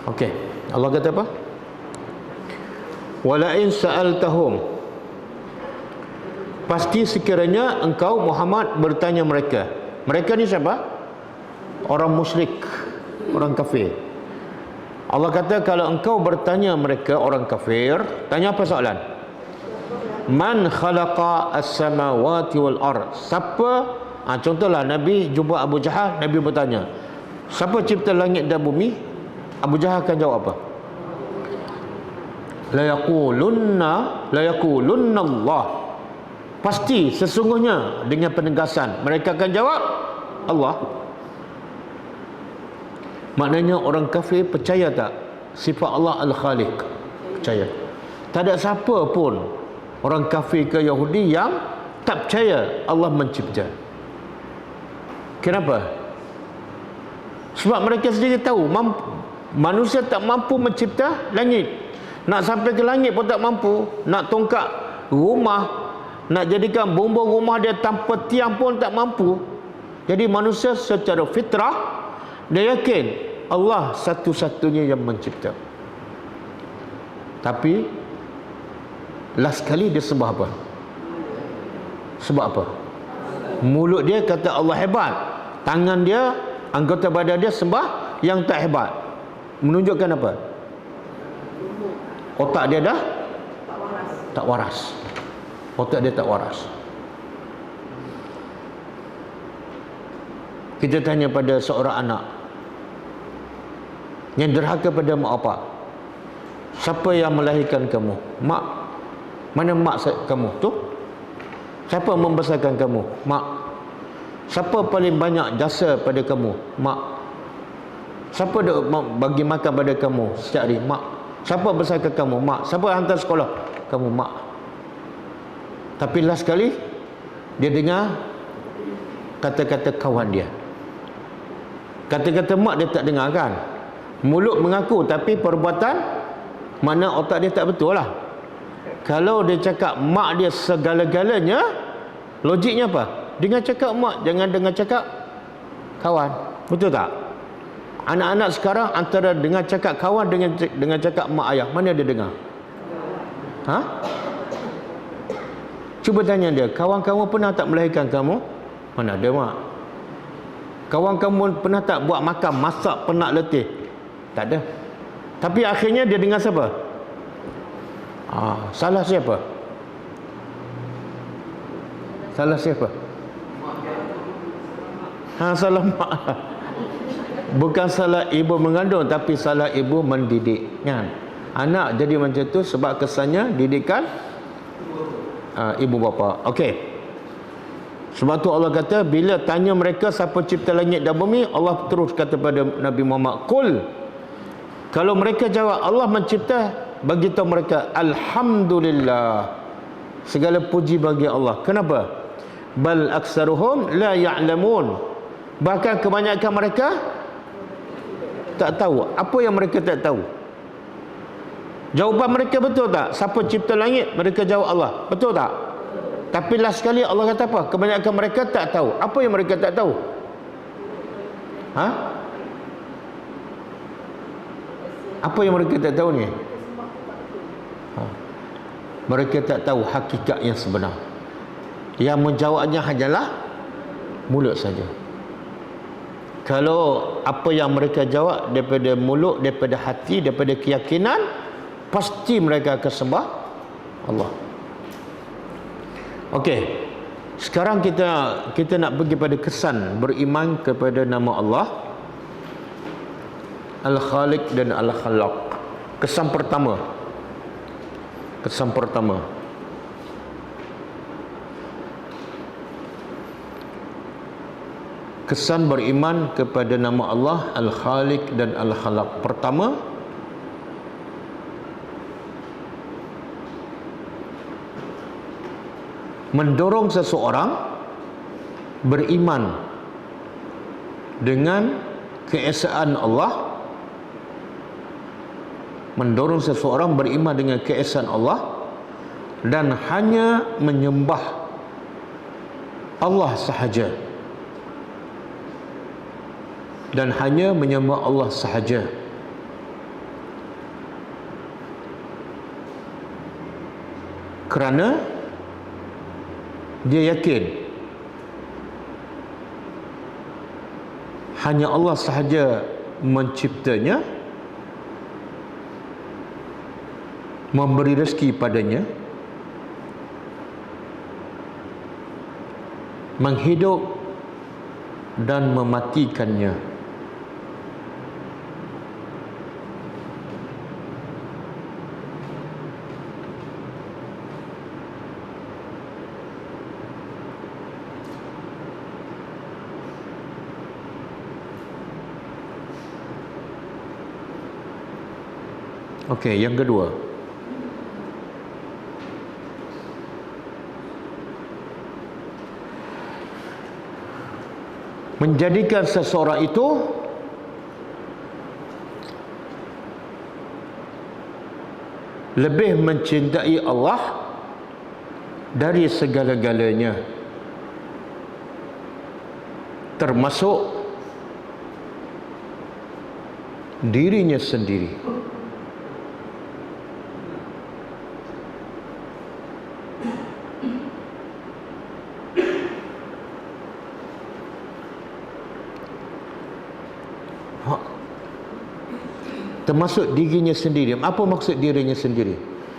Okey, Allah kata apa? Walain sa'altahum, pasti sekiranya engkau Muhammad bertanya mereka. Mereka ni siapa? Orang musyrik, orang kafir. Allah kata kalau engkau bertanya mereka orang kafir, tanya apa soalan? Man khalaqa as-samawati wal ard? Siapa? Contohlah Nabi jumpa Abu Jahal, Nabi bertanya, siapa cipta langit dan bumi? Abu Jahal akan jawab apa? La yaqulunna Allah. Pasti sesungguhnya, dengan penegasan mereka akan jawab Allah. Maknanya orang kafir percaya tak sifat Allah Al-Khaliq? Percaya. Tak ada siapa pun orang kafir ke Yahudi yang tak percaya Allah mencipta. Kenapa? Sebab mereka sendiri tahu manusia tak mampu mencipta langit. Nak sampai ke langit pun tak mampu. Nak tongkat rumah, nak jadikan bumbung rumah dia tanpa tiang pun tak mampu. Jadi manusia secara fitrah dia yakin Allah satu-satunya yang mencipta. Tapi last kali dia sembah apa? Sebab apa? Mulut dia kata Allah hebat, tangan dia, anggota badan dia sembah yang tak hebat. Menunjukkan apa? Otak dia dah tak waras. Otak dia tak waras. Kita tanya pada seorang anak yang derhaka pada mak bapak, siapa yang melahirkan kamu? Mak. Mana mak kamu tu? Siapa membesarkan kamu? Mak. Siapa paling banyak jasa pada kamu? Mak. Siapa dah bagi makan pada kamu setiap hari? Mak. Siapa besarkan kamu? Mak. Siapa hantar sekolah? Kamu. Mak. Tapi last kali dia dengar kata-kata kawan dia. Kata-kata mak dia tak dengar kan? Mulut mengaku tapi perbuatan, mana otak dia tak betul lah. Kalau dia cakap mak dia segala-galanya, logiknya apa? Dengar cakap mak, jangan dengar cakap kawan. Betul tak? Anak-anak sekarang antara dengar cakap kawan dengan cakap mak ayah, mana dia dengar? Ha? Cuba tanya dia, kawan kamu pernah tak melahirkan kamu? Mana ada mak? Kawan kamu pernah tak buat makan, masak, penat letih? Tak ada. Tapi akhirnya dia dengar siapa? Salah siapa? Salah siapa? Salah mak. Bukan salah ibu mengandung, tapi salah ibu mendidik kan? Anak jadi macam tu sebab kesannya didikan ibu bapa. Okey. Sebab tu Allah kata bila tanya mereka siapa cipta langit dan bumi, Allah terus kata pada Nabi Muhammad, qul, kalau mereka jawab Allah mencipta, bagi tahu mereka alhamdulillah, segala puji bagi Allah. Kenapa? Bal aksaruhum la ya'lamun, bahkan kebanyakan mereka tak tahu. Apa yang mereka tak tahu? Jawapan mereka betul tak? Siapa cipta langit? Mereka jawab Allah. Betul tak? Tapi last sekali Allah kata apa? Kebanyakan mereka tak tahu. Apa yang mereka tak tahu? Apa yang mereka tak tahu ni? Mereka tak tahu hakikat yang sebenar. Yang menjawabnya hanyalah mulut saja. Kalau apa yang mereka jawab daripada mulut, daripada hati, daripada keyakinan, pasti mereka akan sembah Allah. Okey. Sekarang kita nak pergi pada kesan beriman kepada nama Allah Al-Khaliq dan Al-Khalaq. Kesan pertama. Kesan beriman kepada nama Allah Al-Khaliq dan Al-Khalaq. Pertama, mendorong seseorang beriman dengan keesaan Allah, mendorong seseorang beriman dengan keesaan Allah dan hanya menyembah Allah sahaja, dan hanya menyembah Allah sahaja. Kerana dia yakin hanya Allah sahaja menciptanya, memberi rezeki padanya, menghidup dan mematikannya. Okey, yang kedua, menjadikan seseorang itu lebih mencintai Allah dari segala-galanya, termasuk dirinya sendiri. Termasuk dirinya sendiri. Apa maksud dirinya sendiri?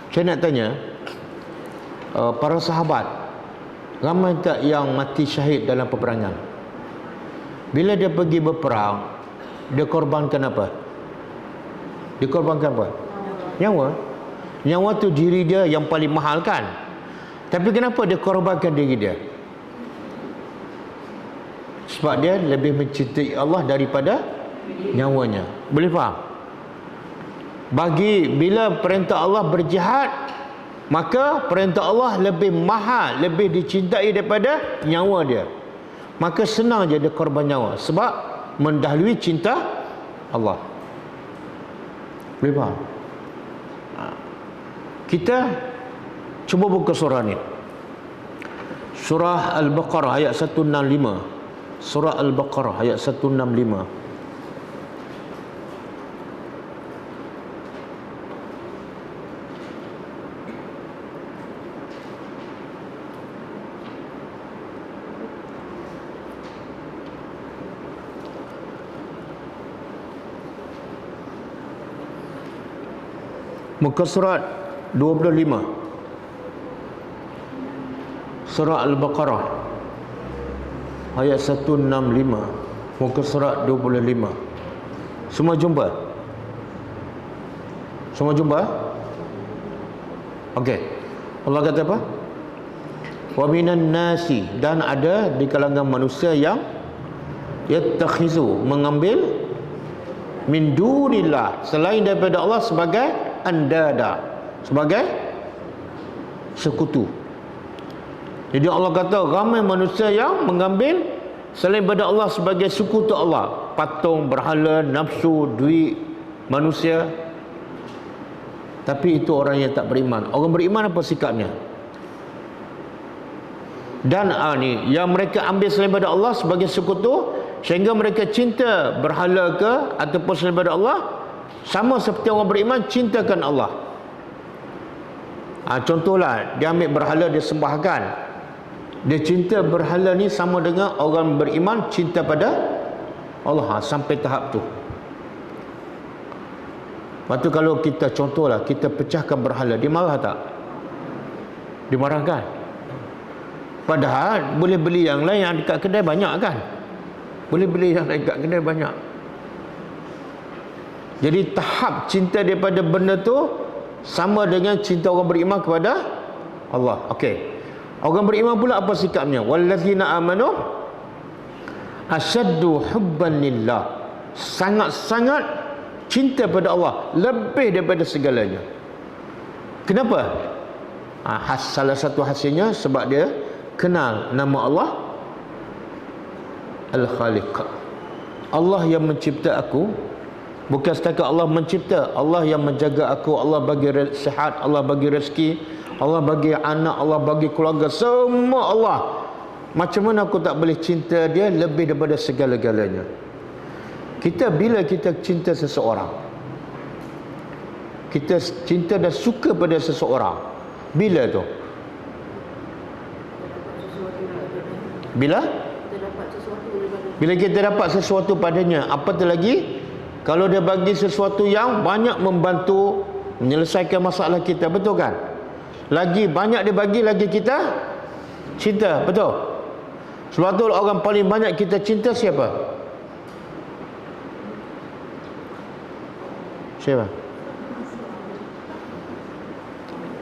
Saya nak tanya, para sahabat, ramai tak yang mati syahid dalam peperangan? Bila dia pergi berperang, dia korbankan apa? Dia korbankan apa? Nyawa. Nyawa tu diri dia yang paling mahal kan? Tapi kenapa dia korbankan diri dia? Sebab dia lebih mencintai Allah daripada nyawanya. Boleh faham? Bila perintah Allah berjihad, maka perintah Allah lebih mahal, lebih dicintai daripada nyawa dia. Maka senang je dia korban nyawa, sebab mendahului cinta Allah. Boleh faham? Kita cuba buka surah ni. Surah Al-Baqarah ayat 165. Surah Al-Baqarah ayat 165. Muka surat 25. Surah Al-Baqarah ayat 165. Muka surat 25. Semua jumpa? Semua jumpa? Okey. Allah kata apa? Wa minan nasi, dan ada di kalangan manusia yang yattakhizu, mengambil min dunillah, selain daripada Allah, sebagai andada, sebagai sekutu. Jadi Allah kata ramai manusia yang mengambil selain daripada Allah sebagai sekutu Allah. Patung, berhala, nafsu, duit manusia. Tapi itu orang yang tak beriman. Orang beriman apa sikapnya? Dan ni yang mereka ambil selain daripada Allah sebagai sekutu, sehingga mereka cinta berhala ke ataupun selain daripada Allah, sama seperti orang beriman cintakan Allah. Contohlah, dia ambil berhala, dia sembahkan. Dia cinta berhala ni sama dengan orang beriman cinta pada Allah. Sampai tahap tu. Lepas tu kalau kita contohlah, kita pecahkan berhala, dia marah tak? Dimarahkan. Padahal boleh beli yang lain yang dekat kedai banyak kan? Boleh beli yang dekat kedai banyak. Jadi tahap cinta daripada benda tu sama dengan cinta orang beriman kepada Allah. Okey. Orang beriman pula apa sikapnya? Wallazina amanu asyaddu hubban lillah. Sangat-sangat cinta pada Allah, lebih daripada segalanya. Kenapa? Salah satu hasilnya sebab dia kenal nama Allah Al-Khaliq. Allah yang mencipta aku. Bukan setakat Allah mencipta, Allah yang menjaga aku, Allah bagi sihat, Allah bagi rezeki, Allah bagi anak, Allah bagi keluarga, semua Allah. Macam mana aku tak boleh cinta dia lebih daripada segala-galanya? Bila kita cinta seseorang, kita cinta dan suka pada seseorang, bila tu? Bila kita dapat sesuatu padanya. Apatah lagi kalau dia bagi sesuatu yang banyak membantu menyelesaikan masalah kita, betul kan? Lagi banyak dia bagi, lagi kita cinta, betul? Sebab tu orang paling banyak kita cinta siapa?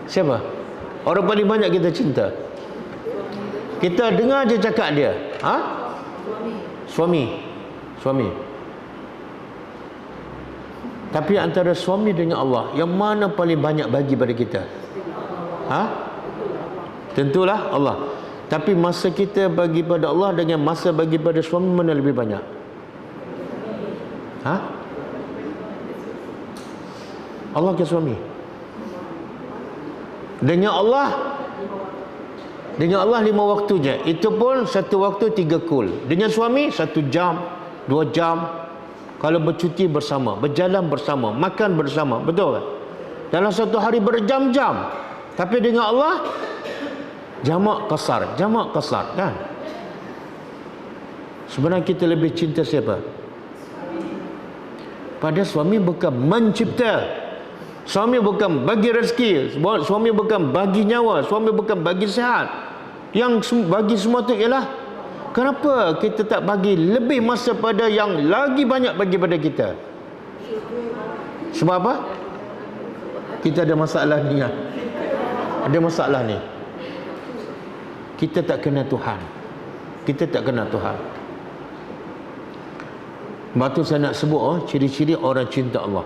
Siapa? Orang paling banyak kita cinta. Kita dengar je cakap dia. Suami. Tapi antara suami dengan Allah, yang mana paling banyak bagi pada kita? Tentulah Allah. Tapi masa kita bagi pada Allah dengan masa bagi pada suami, mana lebih banyak? Allah ke suami? Dengan Allah 5 waktu je. Itu pun satu waktu 3 kul. Dengan suami 1 jam, 2 jam. Kalau bercuti bersama, berjalan bersama, makan bersama, betul kan? Dalam satu hari berjam-jam. Tapi dengan Allah jamak kasar kan? Sebenarnya kita lebih cinta siapa? Pada suami bukan mencipta. Suami bukan bagi rezeki, suami bukan bagi nyawa, suami bukan bagi sihat. Yang bagi semua tu ialah, kenapa kita tak bagi lebih masa pada yang lagi banyak bagi pada kita? Sebab apa? Kita ada masalah ni kan? Ada masalah ni. Kita tak kenal Tuhan. Sebab tu saya nak sebut ciri-ciri orang cinta Allah.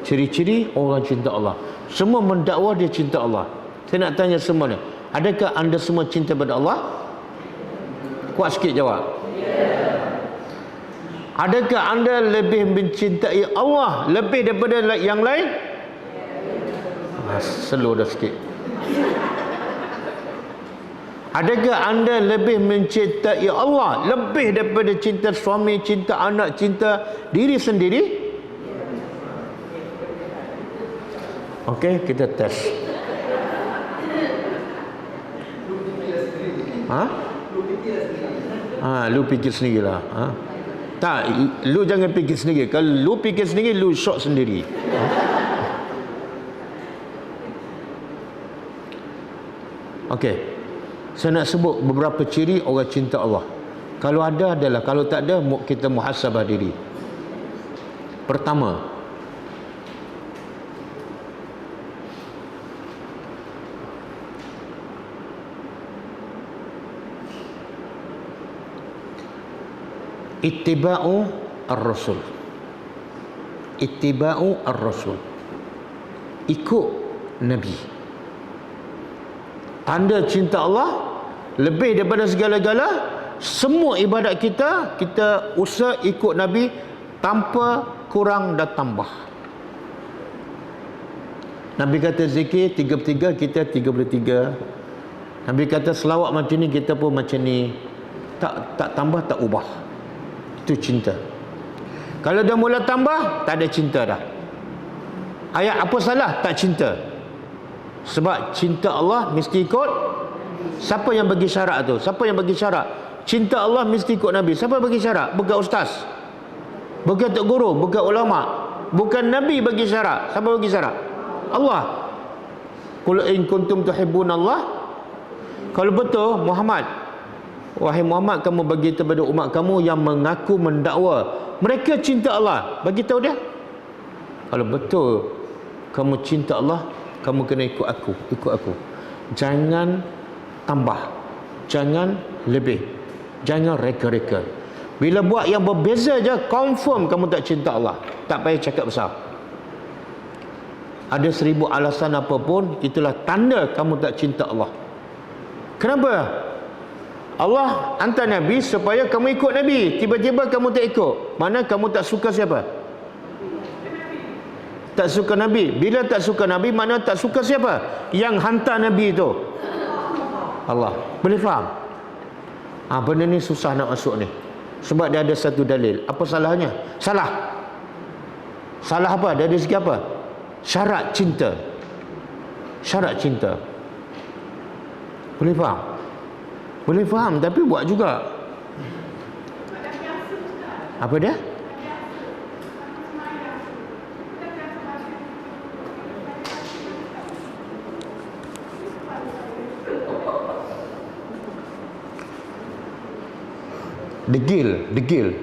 Ciri-ciri orang cinta Allah. Semua mendakwa dia cinta Allah. Saya nak tanya semua ni, adakah anda semua cinta pada Allah? Kuat sikit jawab. Adakah anda lebih mencintai Allah lebih daripada yang lain? Slow dah sikit. Adakah anda lebih mencintai Allah lebih daripada cinta suami, cinta anak, cinta diri sendiri? Okey, kita test. Lu fikir sendirilah. Tak, lu jangan fikir sendiri. Kalau lu fikir sendiri, lu shock sendiri. Okey. Saya nak sebut beberapa ciri orang cinta Allah. Kalau ada adalah, kalau tak ada kita muhasabah diri. Pertama, ittiba'u ar-rasul. Ittiba'u ar-rasul. Ikut Nabi. Tanda cinta Allah lebih daripada segala-gala. Semua ibadat kita usaha ikut Nabi tanpa kurang dan tambah. Nabi kata zikir 33, kita 33. Nabi kata selawat macam ni, kita pun macam ni. Tak tambah, tak ubah. Itu cinta. Kalau dah mula tambah, tak ada cinta dah. Ayat apa salah? Tak cinta. Sebab cinta Allah mesti ikut. Siapa yang bagi syarat tu? Siapa yang bagi syarat? Cinta Allah mesti ikut Nabi. Siapa bagi syarat? Bukan ustaz, bukan tok guru, bukan ulama, bukan Nabi bagi syarat. Siapa bagi syarat? Allah. Qul in kuntum tuhibbunallah. Kalau betul Muhammad, wahai Muhammad, kamu bagi kepada umat kamu yang mengaku mendakwa mereka cinta Allah, bagi tahu dia. Kalau betul kamu cinta Allah, kamu kena ikut aku. Jangan tambah, jangan lebih, jangan reka-reka. Bila buat yang berbeza je, confirm kamu tak cinta Allah. Tak payah cakap besar. Ada 1000 alasan apapun, itulah tanda kamu tak cinta Allah. Kenapa? Allah hantar Nabi supaya kamu ikut Nabi. Tiba-tiba kamu tak ikut. Mana kamu tak suka siapa? Tak suka Nabi. Bila tak suka Nabi, mana tak suka siapa? Yang hantar Nabi itu. Allah. Boleh faham? Benda ni susah nak masuk ni. Sebab dia ada satu dalil. Apa salahnya? Salah. Salah apa? Dari segi apa? Syarat cinta. Syarat cinta. Boleh faham? Boleh faham tapi buat juga. Apa dia? Degil.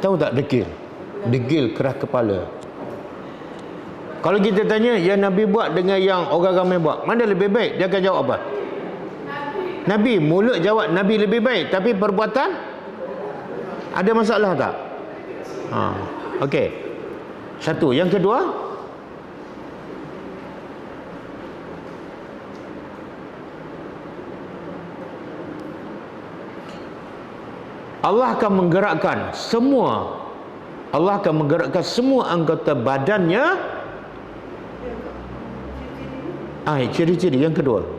Tahu tak degil? Degil keras kepala. Kalau kita tanya yang Nabi buat dengan yang orang ramai buat, mana lebih baik? Dia akan jawab apa? Nabi. Mulut jawab Nabi lebih baik, tapi perbuatan ada masalah tak? Okey. Satu. Yang kedua, Allah akan menggerakkan semua anggota badannya. Ciri-ciri yang kedua.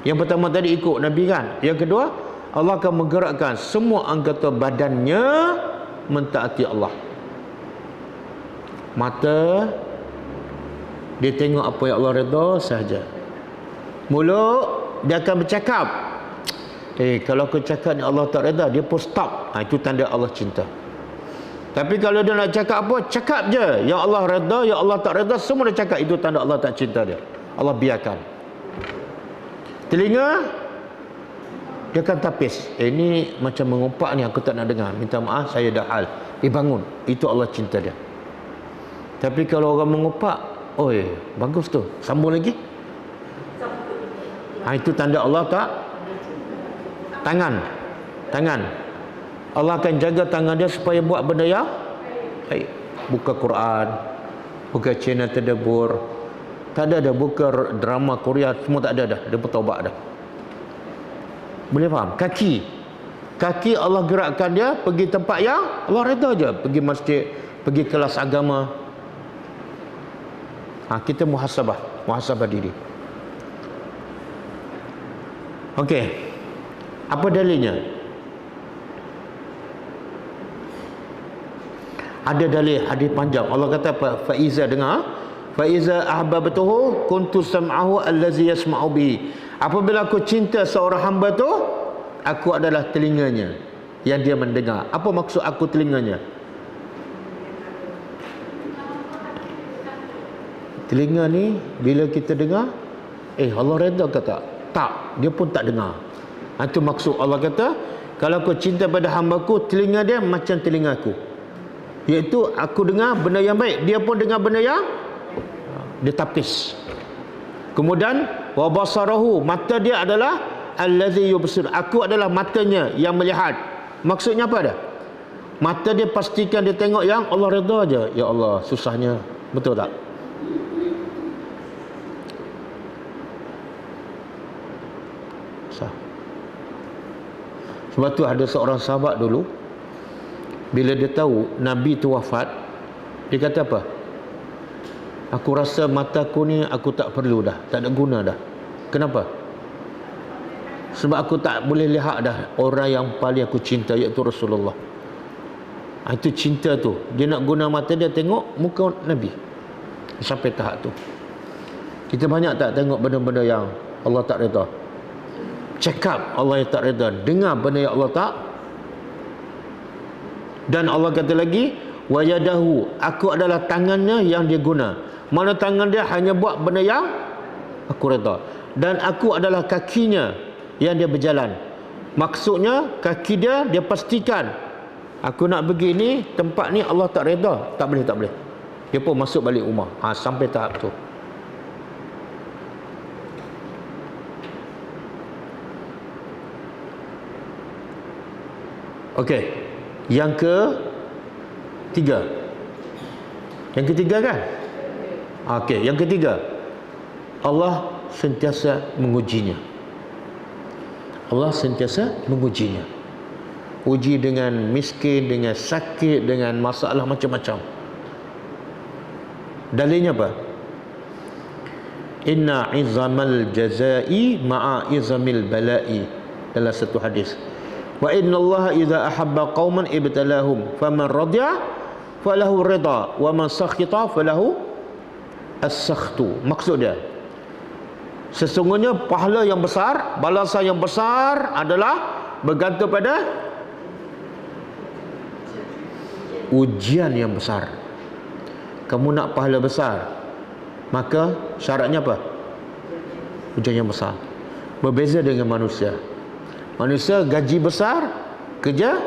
Yang pertama tadi ikut Nabi kan. Yang kedua, Allah akan menggerakkan semua anggota badannya mentaati Allah. Mata, dia tengok apa yang Allah redha sahaja. Mulut, dia akan bercakap. Kalau aku cakap ni Allah tak redha, dia pun stop. Itu tanda Allah cinta. Tapi kalau dia nak cakap apa, cakap je. Yang Allah redha, yang Allah tak redha, semua dia cakap. Itu tanda Allah tak cinta dia. Allah biarkan. Telinga, dia akan tapis. Ini macam mengumpak ni, aku tak nak dengar. Minta maaf, saya dah hal. Bangun. Itu Allah cinta dia. Tapi kalau orang mengumpak, bagus tu, sambung lagi. Itu tanda Allah tak. Tangan. Allah akan jaga tangan dia supaya buat benda yang baik. Buka Quran, buka channel tadabbur. Tak ada dah buka drama Korea, semua tak ada dah. Dia bertaubat dah. Boleh faham? Kaki Allah gerakkan dia pergi tempat yang Allah redha je. Pergi masjid, pergi kelas agama. Kita muhasabah diri. Okey. Apa dalilnya? Ada dalil hadis panjang. Allah kata apa? Faiza, dengar. Faiza ahbabtuhu kuntu sam'ahu allazi yasma'u bihi. Apabila aku cinta seorang hamba tu, aku adalah telinganya yang dia mendengar. Apa maksud aku telinganya? Telinga ni bila kita dengar, Allah redha ke tak? Tak, dia pun tak dengar. Itu maksud Allah kata, kalau aku cinta pada hamba-Ku, telinga dia macam telingaku. Iaitu aku dengar benda yang baik, dia pun dengar benda yang dia tapis. Kemudian wa basarahu, mata dia adalah allazi yubsir. Aku adalah matanya yang melihat. Maksudnya apa dah? Mata dia pastikan dia tengok yang Allah redha aja. Ya Allah, susahnya. Betul tak? Sebab tu ada seorang sahabat dulu, bila dia tahu Nabi tu wafat, dia kata apa? Aku rasa mataku ni aku tak perlu dah, tak ada guna dah. Kenapa? Sebab aku tak boleh lihat dah orang yang paling aku cinta, iaitu Rasulullah. Itu cinta tu. Dia nak guna mata dia tengok muka Nabi. Sampai tahap tu. Kita banyak tak tengok benda-benda yang Allah tak redha? Cakap Allah yang tak redha, dengar benda yang Allah tak. Dan Allah kata lagi, wa yadahu, aku adalah tangannya yang dia guna. Mana tangan dia hanya buat benda yang aku redha. Dan aku adalah kakinya yang dia berjalan. Maksudnya kaki dia pastikan, aku nak pergi ni, tempat ni Allah tak redha, tak boleh. Dia pun masuk balik rumah. Sampai tahap tu. Okey. Yang ketiga. Yang ketiga kan? Okey, yang ketiga. Allah sentiasa mengujinya. Allah sentiasa mengujinya. Uji dengan miskin, dengan sakit, dengan masalah macam-macam. Dalilnya apa? Inna izamal jazai ma'a izamil bala'i, dalam satu hadis. Wa inna Allah idza ahabba qauman ibtalahum faman radiya falahu ridha wa man sakhita falahu as-sakhtu. Maksud dia, sesungguhnya pahala yang besar, balasan yang besar adalah bergantung pada ujian yang besar. Kamu nak pahala besar, maka syaratnya apa? Ujian yang besar. Berbeza dengan manusia. Manusia gaji besar, kerja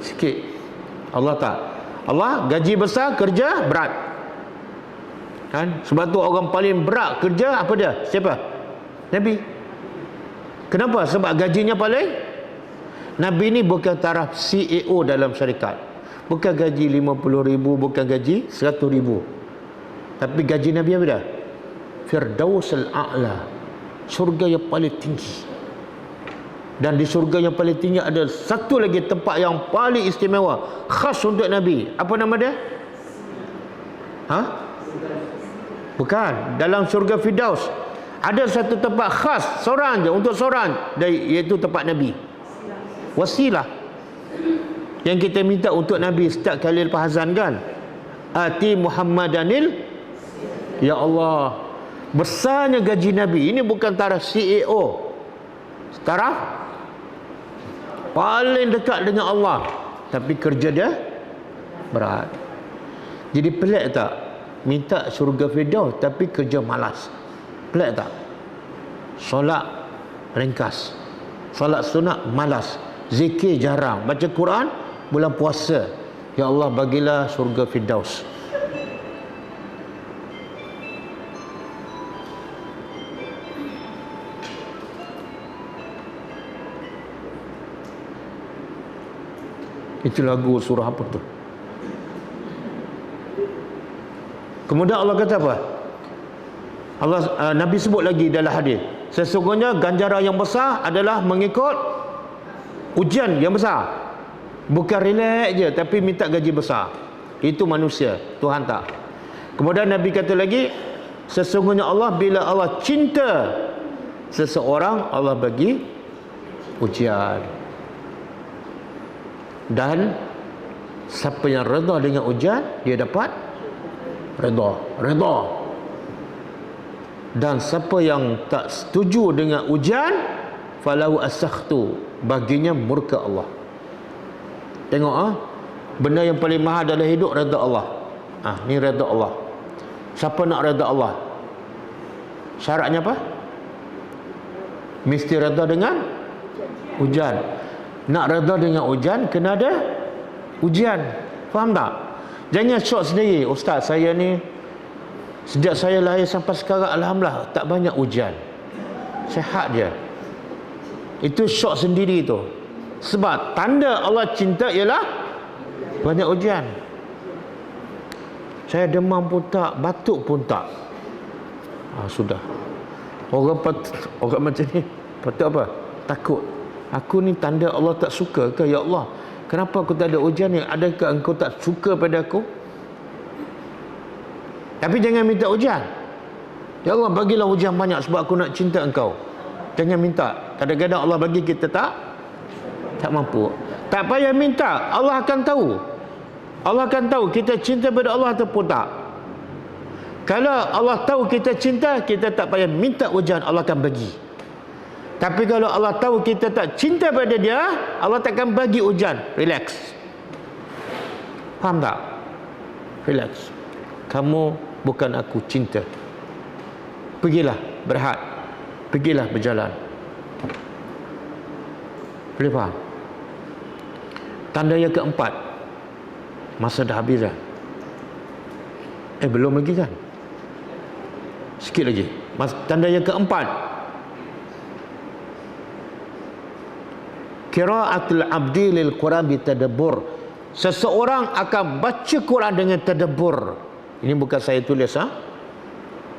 sikit. Allah tak. Allah gaji besar, kerja berat. Kan? Sebab tu orang paling berat kerja apa dia? Siapa? Nabi. Kenapa? Sebab gajinya paling. Nabi ni bukan taraf CEO dalam syarikat. Bukan gaji 50,000, bukan gaji 100,000. Tapi gaji Nabi apa dah? Firdausul A'la, syurga yang paling tinggi. Dan di syurga yang paling tinggi ada satu lagi tempat yang paling istimewa, khas untuk Nabi. Apa nama dia? Ha? Bukan. Dalam syurga Firdaus ada satu tempat khas, seorang je, untuk seorang, iaitu tempat Nabi. Wasilah. Yang kita minta untuk Nabi setiap kali lepas azan kan? Ati Muhammadanil. Ya Allah, besarnya gaji Nabi. Ini bukan taraf CEO, taraf paling dekat dengan Allah. Tapi kerja dia berat. Jadi pelik tak? Minta syurga Firdaus tapi kerja malas. Pelik tak? Solat ringkas, solat sunat malas, zikir jarang, baca Quran bulan puasa. Ya Allah, bagilah syurga Firdaus. Itu lagu surah apa tu? Kemudian Allah kata apa? Nabi sebut lagi dalam hadis, sesungguhnya ganjaran yang besar adalah mengikut ujian yang besar. Bukan relax je tapi minta gaji besar. Itu manusia, Tuhan tak. Kemudian Nabi kata lagi, sesungguhnya Allah, bila Allah cinta seseorang, Allah bagi ujian. Dan siapa yang redha dengan ujian, dia dapat redha. Dan siapa yang tak setuju dengan ujian, falahu as-sakhtu, baginya murka Allah. Tengok benda yang paling mahal dalam hidup, redha Allah. Ni redha Allah. Siapa nak redha Allah? Syaratnya apa? Mesti redha dengan ujian. Nak redha dengan ujian, kena ada ujian. Faham tak? Jangan syok sendiri. Ustaz, saya ni sejak saya lahir sampai sekarang, alhamdulillah tak banyak ujian, sihat dia. Itu syok sendiri tu. Sebab tanda Allah cinta ialah banyak ujian. Saya demam pun tak, batuk pun tak. Sudah. Orang macam ni patut apa? Takut. Aku ni tanda Allah tak suka ke? Ya Allah, kenapa aku tak ada ujian ni? Adakah engkau tak suka pada aku? Tapi jangan minta ujian. Ya Allah, bagilah ujian banyak sebab aku nak cinta engkau. Jangan minta. Kadang-kadang Allah bagi kita tak mampu. Tak payah minta, Allah akan tahu. Allah akan tahu kita cinta pada Allah ataupun tak. Kalau Allah tahu kita cinta, kita tak payah minta ujian, Allah akan bagi. Tapi kalau Allah tahu kita tak cinta pada dia, Allah takkan bagi ujian. Relax. Faham tak? Relax. Kamu bukan aku, cinta. Pergilah berehat. Pergilah berjalan. Boleh faham? Tanda yang keempat, masa dah habis dah. Belum lagi kan? Sikit lagi. Tanda yang keempat, qiraatul abdi lil Quran bitadabbur. Seseorang akan baca Quran dengan tadabbur. Ini bukan saya tulis,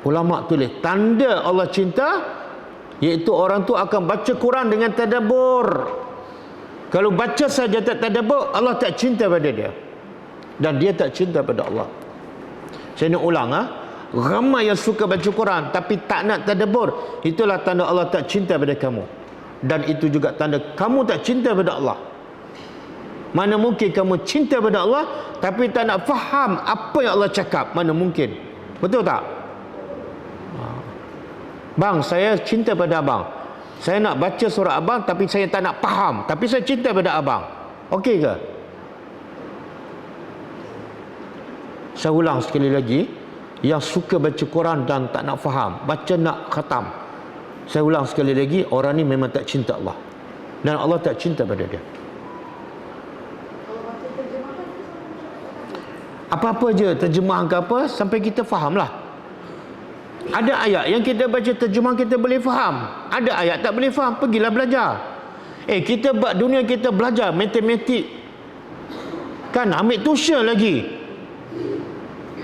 ulama tulis. Tanda Allah cinta, iaitu orang tu akan baca Quran dengan tadabbur. Kalau baca saja tak tadabbur, Allah tak cinta pada dia, dan dia tak cinta pada Allah. Saya nak ulang, ramai yang suka baca Quran tapi tak nak tadabbur, itulah tanda Allah tak cinta pada kamu, dan itu juga tanda kamu tak cinta pada Allah. Mana mungkin kamu cinta pada Allah tapi tak nak faham apa yang Allah cakap? Mana mungkin? Betul tak? Bang, saya cinta pada abang, saya nak baca surah abang tapi saya tak nak faham, tapi saya cinta pada abang. Okey ke? Saya ulang sekali lagi, yang suka baca Quran dan tak nak faham, baca nak khatam, saya ulang sekali lagi, orang ni memang tak cinta Allah, dan Allah tak cinta pada dia. Apa-apa je terjemahan ke apa, sampai kita fahamlah. Ada ayat yang kita baca terjemahan kita boleh faham, ada ayat tak boleh faham, pergilah belajar. Kita dunia kita belajar matematik kan, ambil tuition lagi,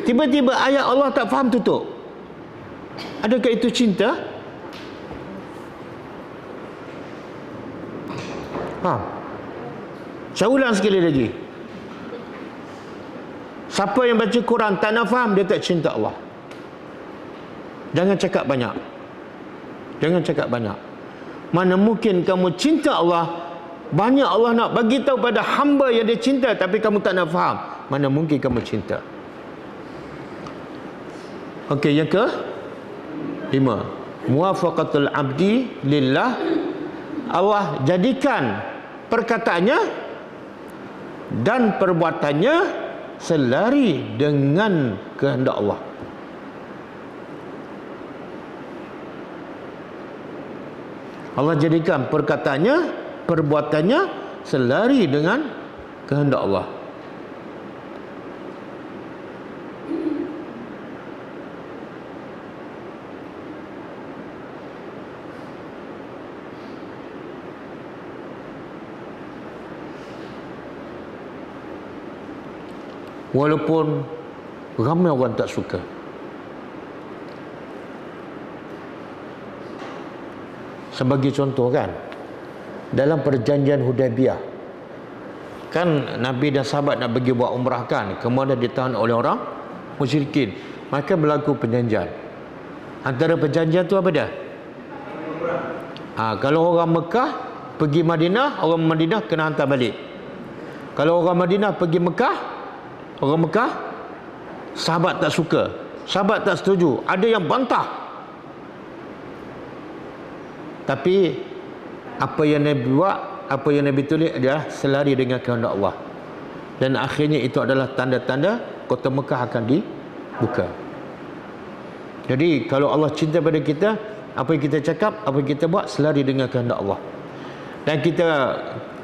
tiba-tiba ayat Allah tak faham, tutup. Adakah itu cinta? Faham? Saya ulang sekali lagi, siapa yang baca Quran tak nak faham, dia tak cinta Allah. Jangan cakap banyak. Jangan cakap banyak. Mana mungkin kamu cinta Allah, banyak Allah nak bagi tahu pada hamba yang dia cinta, tapi kamu tak nak faham. Mana mungkin kamu cinta. Okey, yang ke 5, muwafaqatul abdi lillah. Allah jadikan perkataannya dan perbuatannya selari dengan kehendak Allah. Allah jadikan perkataannya, perbuatannya selari dengan kehendak Allah. Walaupun ramai orang tak suka. Sebagai contoh kan, dalam perjanjian Hudaibiyah kan, Nabi dan sahabat nak pergi buat umrah kan, kemudian ditahan oleh orang musyrikin, maka berlaku perjanjian. Antara perjanjian tu apa dia? Kalau orang Mekah pergi Madinah, orang Madinah kena hantar balik. Kalau orang Madinah pergi Mekah, orang Mekah, sahabat tak suka, sahabat tak setuju, ada yang bantah. Tapi apa yang Nabi buat, apa yang Nabi tulis adalah selari dengan kehendak Allah. Dan akhirnya itu adalah tanda-tanda kota Mekah akan dibuka. Jadi kalau Allah cinta pada kita, apa yang kita cakap, apa yang kita buat selari dengan kehendak Allah. Dan kita,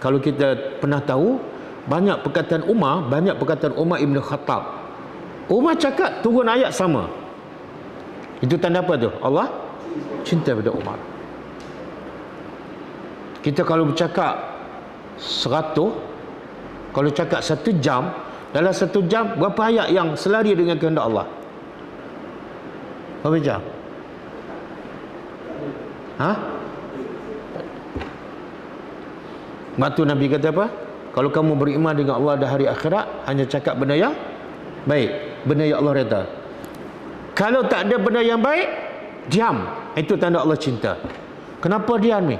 kalau kita pernah tahu, banyak perkataan Umar Ibn Khattab. Umar cakap turun ayat sama. Itu tanda apa tu? Allah cinta pada Umar. Kita kalau bercakap 100, kalau cakap 1 jam, dalam 1 jam berapa ayat yang selari dengan kehendak Allah? Berapa jam? Waktu Nabi kata apa? Kalau kamu beriman dengan Allah dan hari akhirat, hanya cakap benda yang baik, benda yang Allah redha. Kalau tak ada benda yang baik, diam. Itu tanda Allah cinta. Kenapa diam ni?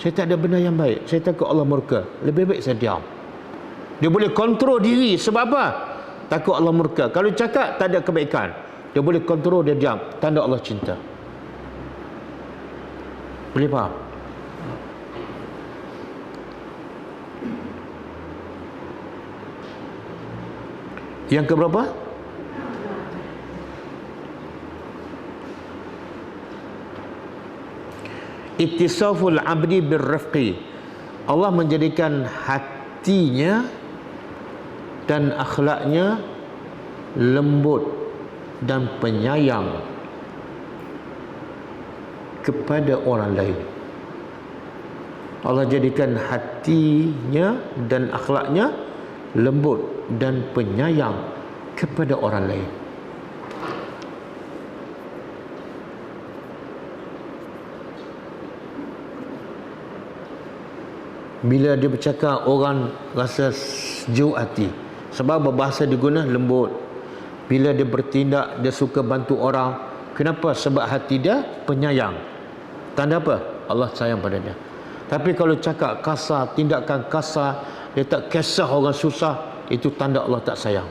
Saya tak ada benda yang baik, saya takut Allah murka, lebih baik saya diam. Dia boleh kontrol diri. Sebab apa? Takut Allah murka. Kalau cakap tak ada kebaikan, dia boleh kontrol, dia diam. Tanda Allah cinta. Boleh faham? Yang keberapa? Ittisaful abdi birrifqi. Allah menjadikan hatinya dan akhlaknya lembut dan penyayang kepada orang lain. Allah jadikan hatinya dan akhlaknya lembut dan penyayang kepada orang lain. Bila dia bercakap, orang rasa sejuk hati. Sebab berbahasa dia guna lembut. Bila dia bertindak, dia suka bantu orang. Kenapa? Sebab hati dia penyayang. Tanda apa? Allah sayang pada dia. Tapi kalau cakap kasar, tindakan kasar, dia tak kisah orang susah, itu tanda Allah tak sayang.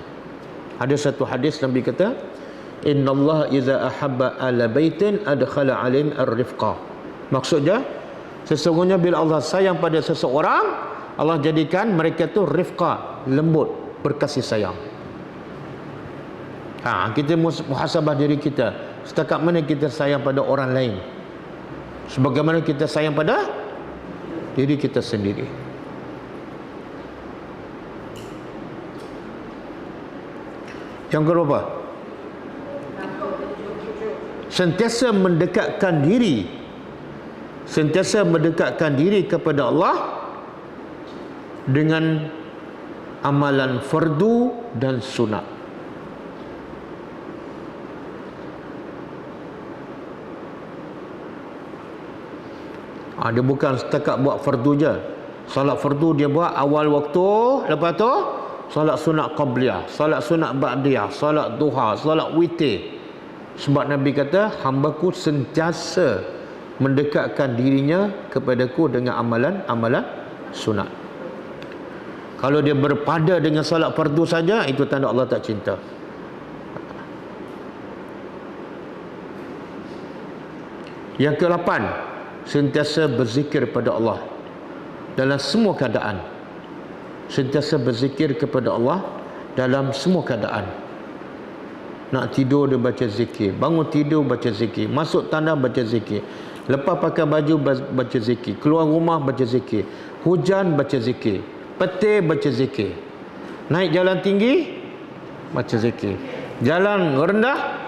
Ada satu hadis Nabi kata, innallaha idza ahabba ala baitin adkhala alaihim ar-rifqa. Maksudnya, sesungguhnya bila Allah sayang pada seseorang, Allah jadikan mereka tu rifqa, lembut, berkasih sayang. Kita muhasabah diri kita, setakat mana kita sayang pada orang lain, sebagaimana kita sayang pada diri kita sendiri. Yang keberapa? Sentiasa mendekatkan diri, sentiasa mendekatkan diri kepada Allah dengan amalan fardu dan sunat. Dia bukan setakat buat fardu je. Salat fardu dia buat awal waktu, lepas tu salat sunat qabliyah, salat sunat ba'diyah, salat duha, salat witir. Sebab Nabi kata, hambaku sentiasa mendekatkan dirinya kepadaku dengan amalan sunat. Kalau dia berpada dengan salat fardu saja, itu tanda Allah tak cinta. Yang ke-8, sentiasa berzikir pada Allah dalam semua keadaan. Sentiasa berzikir kepada Allah dalam semua keadaan. Nak tidur dia baca zikir, bangun tidur baca zikir, masuk tandas baca zikir, lepas pakai baju baca zikir, keluar rumah baca zikir, hujan baca zikir, petir baca zikir, naik jalan tinggi baca zikir, jalan rendah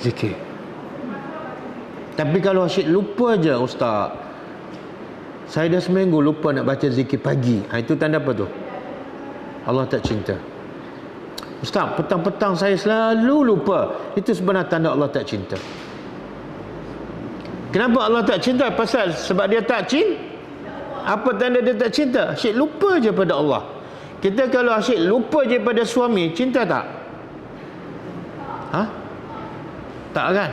zikir. Tapi kalau asyik lupa je, ustaz, saya dah seminggu lupa nak baca zikir pagi, itu tanda apa tu? Allah tak cinta. Ustaz, petang-petang saya selalu lupa, itu sebenarnya tanda Allah tak cinta. Kenapa Allah tak cinta? Sebab dia tak cinta. Apa tanda dia tak cinta? Asyik lupa je pada Allah. Kita kalau asyik lupa je pada suami, cinta tak? Tak kan?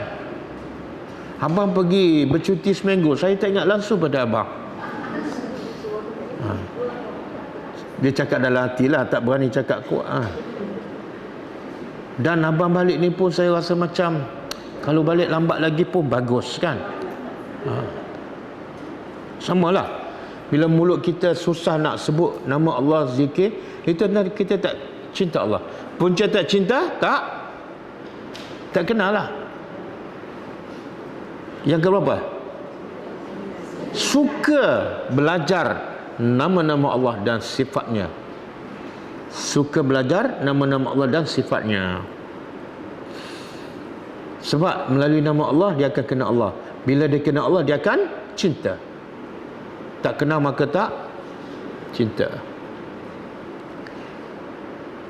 Abang pergi bercuti seminggu, saya tak ingat langsung pada abang. Dia cakap dalam hati lah, tak berani cakap kuat. Dan abang balik ni pun saya rasa macam, kalau balik lambat lagi pun bagus kan. Samalah, bila mulut kita susah nak sebut nama Allah, zikir, itu kita tak cinta Allah. Punca tak cinta, tak kenal lah. Yang keberapa? Suka belajar nama-nama Allah dan sifatnya. Suka belajar nama-nama Allah dan sifatnya. Sebab melalui nama Allah dia akan kenal Allah. Bila dia kenal Allah, dia akan cinta. Tak kenal maka tak cinta.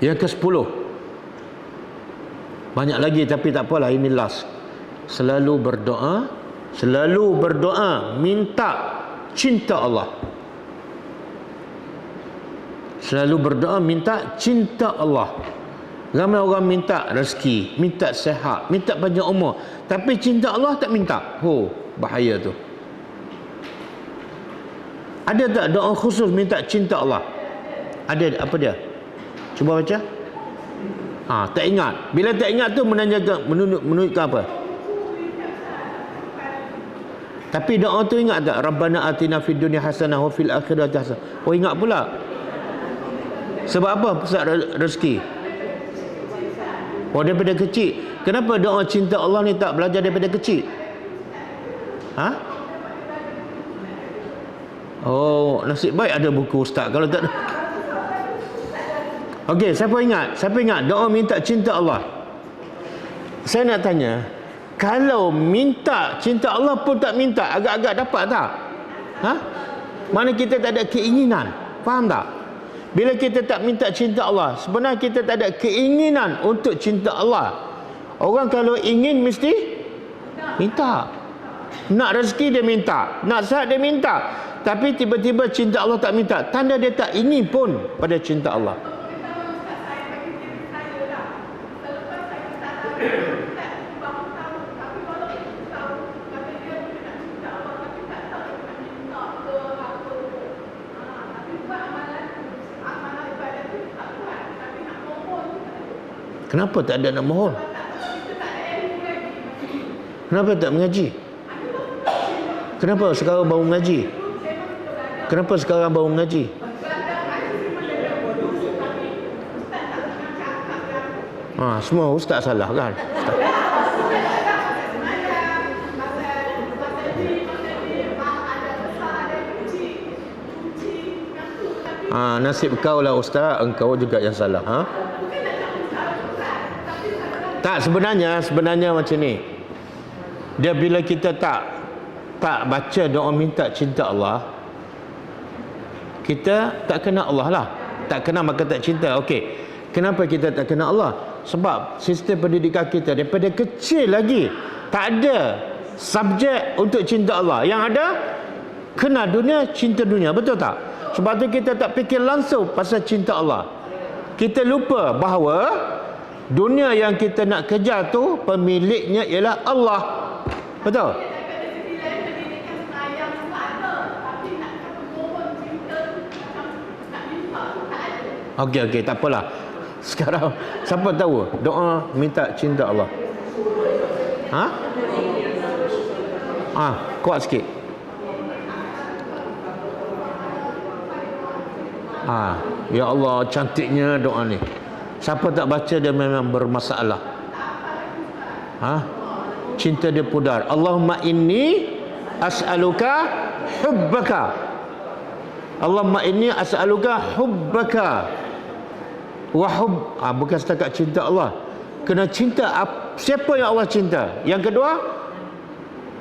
Yang ke-10, banyak lagi tapi tak apalah, ini last. Selalu berdoa minta cinta Allah. Selalu berdoa minta cinta Allah. Ramai orang minta rezeki, minta sihat, minta panjang umur, tapi cinta Allah tak minta. Bahaya tu. Ada tak doa khusus minta cinta Allah? Ada. Apa dia? Cuba baca. Tak ingat. Bila tak ingat tu menunjukkan apa? Tapi doa tu ingat tak? Rabbana atina fid dunya hasanah wa fil akhirati hasanah. Ingat pula. Sebab apa pusat rezeki? Daripada kecil. Kenapa doa cinta Allah ni tak belajar daripada kecil? Nasib baik ada buku ustaz. Kalau tak, okey, siapa ingat doa minta cinta Allah? Saya nak tanya, kalau minta cinta Allah pun tak minta, agak-agak dapat tak? Mana kita tak ada keinginan. Faham tak? Bila kita tak minta cinta Allah, sebenarnya kita tak ada keinginan untuk cinta Allah. Orang kalau ingin mesti minta. Nak rezeki dia minta, nak sihat dia minta. tapi tiba-tiba cinta Allah tak minta. Tanda dia tak ingin pun pada cinta Allah. Kenapa tak ada nak mohon? Kenapa tak mengaji? Kenapa sekarang baru mengaji? Kenapa sekarang baru mengaji? Semua ustaz salah kan? Nasib kau lah ustaz, engkau juga yang salah. Tak, sebenarnya macam ni. Dia bila kita tak baca doa minta cinta Allah, kita tak kenal Allah lah. Tak kenal maka tak cinta. Okey. Kenapa kita tak kenal Allah? Sebab sistem pendidikan kita daripada kecil lagi tak ada subjek untuk cinta Allah. Yang ada kenal dunia, cinta dunia. Betul tak? Sebab tu kita tak fikir langsung pasal cinta Allah. Kita lupa bahawa dunia yang kita nak kejar tu pemiliknya ialah Allah. Betul? Okey, tak apalah. Sekarang siapa tahu doa minta cinta Allah? Kuat sikit. Ya Allah, cantiknya doa ni. Siapa tak baca dia memang bermasalah. Cinta dia pudar. Allahumma inni as'aluka hubbaka. Allahumma inni as'aluka hubbaka. Bukan setakat cinta Allah. Kena cinta siapa yang Allah cinta. Yang kedua,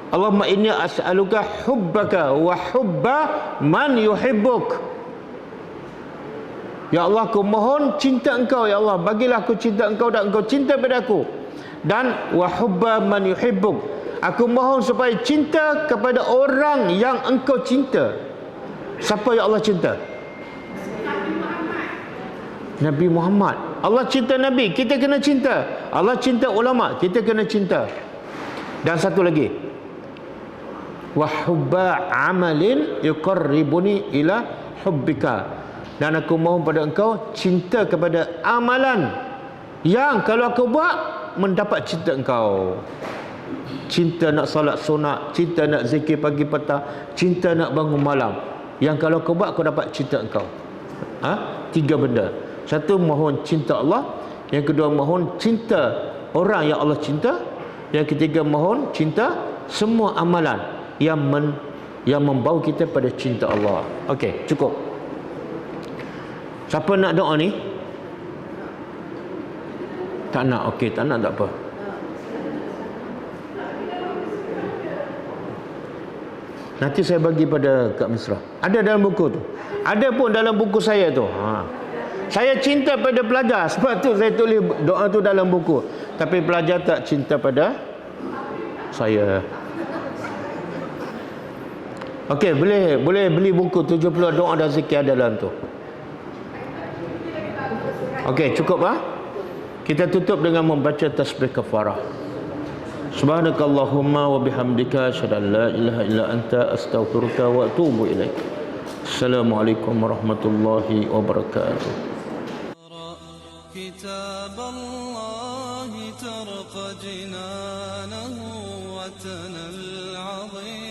Allahumma inni as'aluka hubbaka wa hubba man yuhibbuk. Ya Allah, aku mohon cinta engkau, ya Allah. Bagilah aku cinta engkau dan engkau cinta pada aku. Dan wa hubba man yuhibbuk. Aku mohon supaya cinta kepada orang yang engkau cinta. Siapa yang Allah cinta? Nabi Muhammad. Allah cinta Nabi, kita kena cinta. Allah cinta ulama, kita kena cinta. Dan satu lagi, wa hubba amalin yuqarribuni ila hubbika. Dan aku mohon pada engkau cinta kepada amalan yang kalau aku buat mendapat cinta engkau. Cinta nak salat sunat, cinta nak zikir pagi petang, cinta nak bangun malam. Yang kalau aku buat aku dapat cinta engkau. 3 benda. Satu, mohon cinta Allah. Yang kedua, mohon cinta orang yang Allah cinta. Yang ketiga, mohon cinta semua amalan yang membawa kita pada cinta Allah. Okey, cukup. Siapa nak doa ni? Tak nak. Okey, tak nak tak apa. Nanti saya bagi pada Kak Misra. Ada dalam buku tu. Ada pun dalam buku saya tu. Saya cinta pada pelajar. Sebab tu saya tulis doa tu dalam buku. Tapi pelajar tak cinta pada saya. Okey, boleh beli buku 70 doa dan zikir dalam tu. Okey, cukup Kita tutup dengan membaca tasbih kafarah. Subhanakallahumma wa bihamdika asyhadu an la ilaha illa anta astaghfiruka wa atubu ilaik. Assalamualaikum warahmatullahi wabarakatuh. Kitab Allah tarqa jinanahu wa tanal 'azim.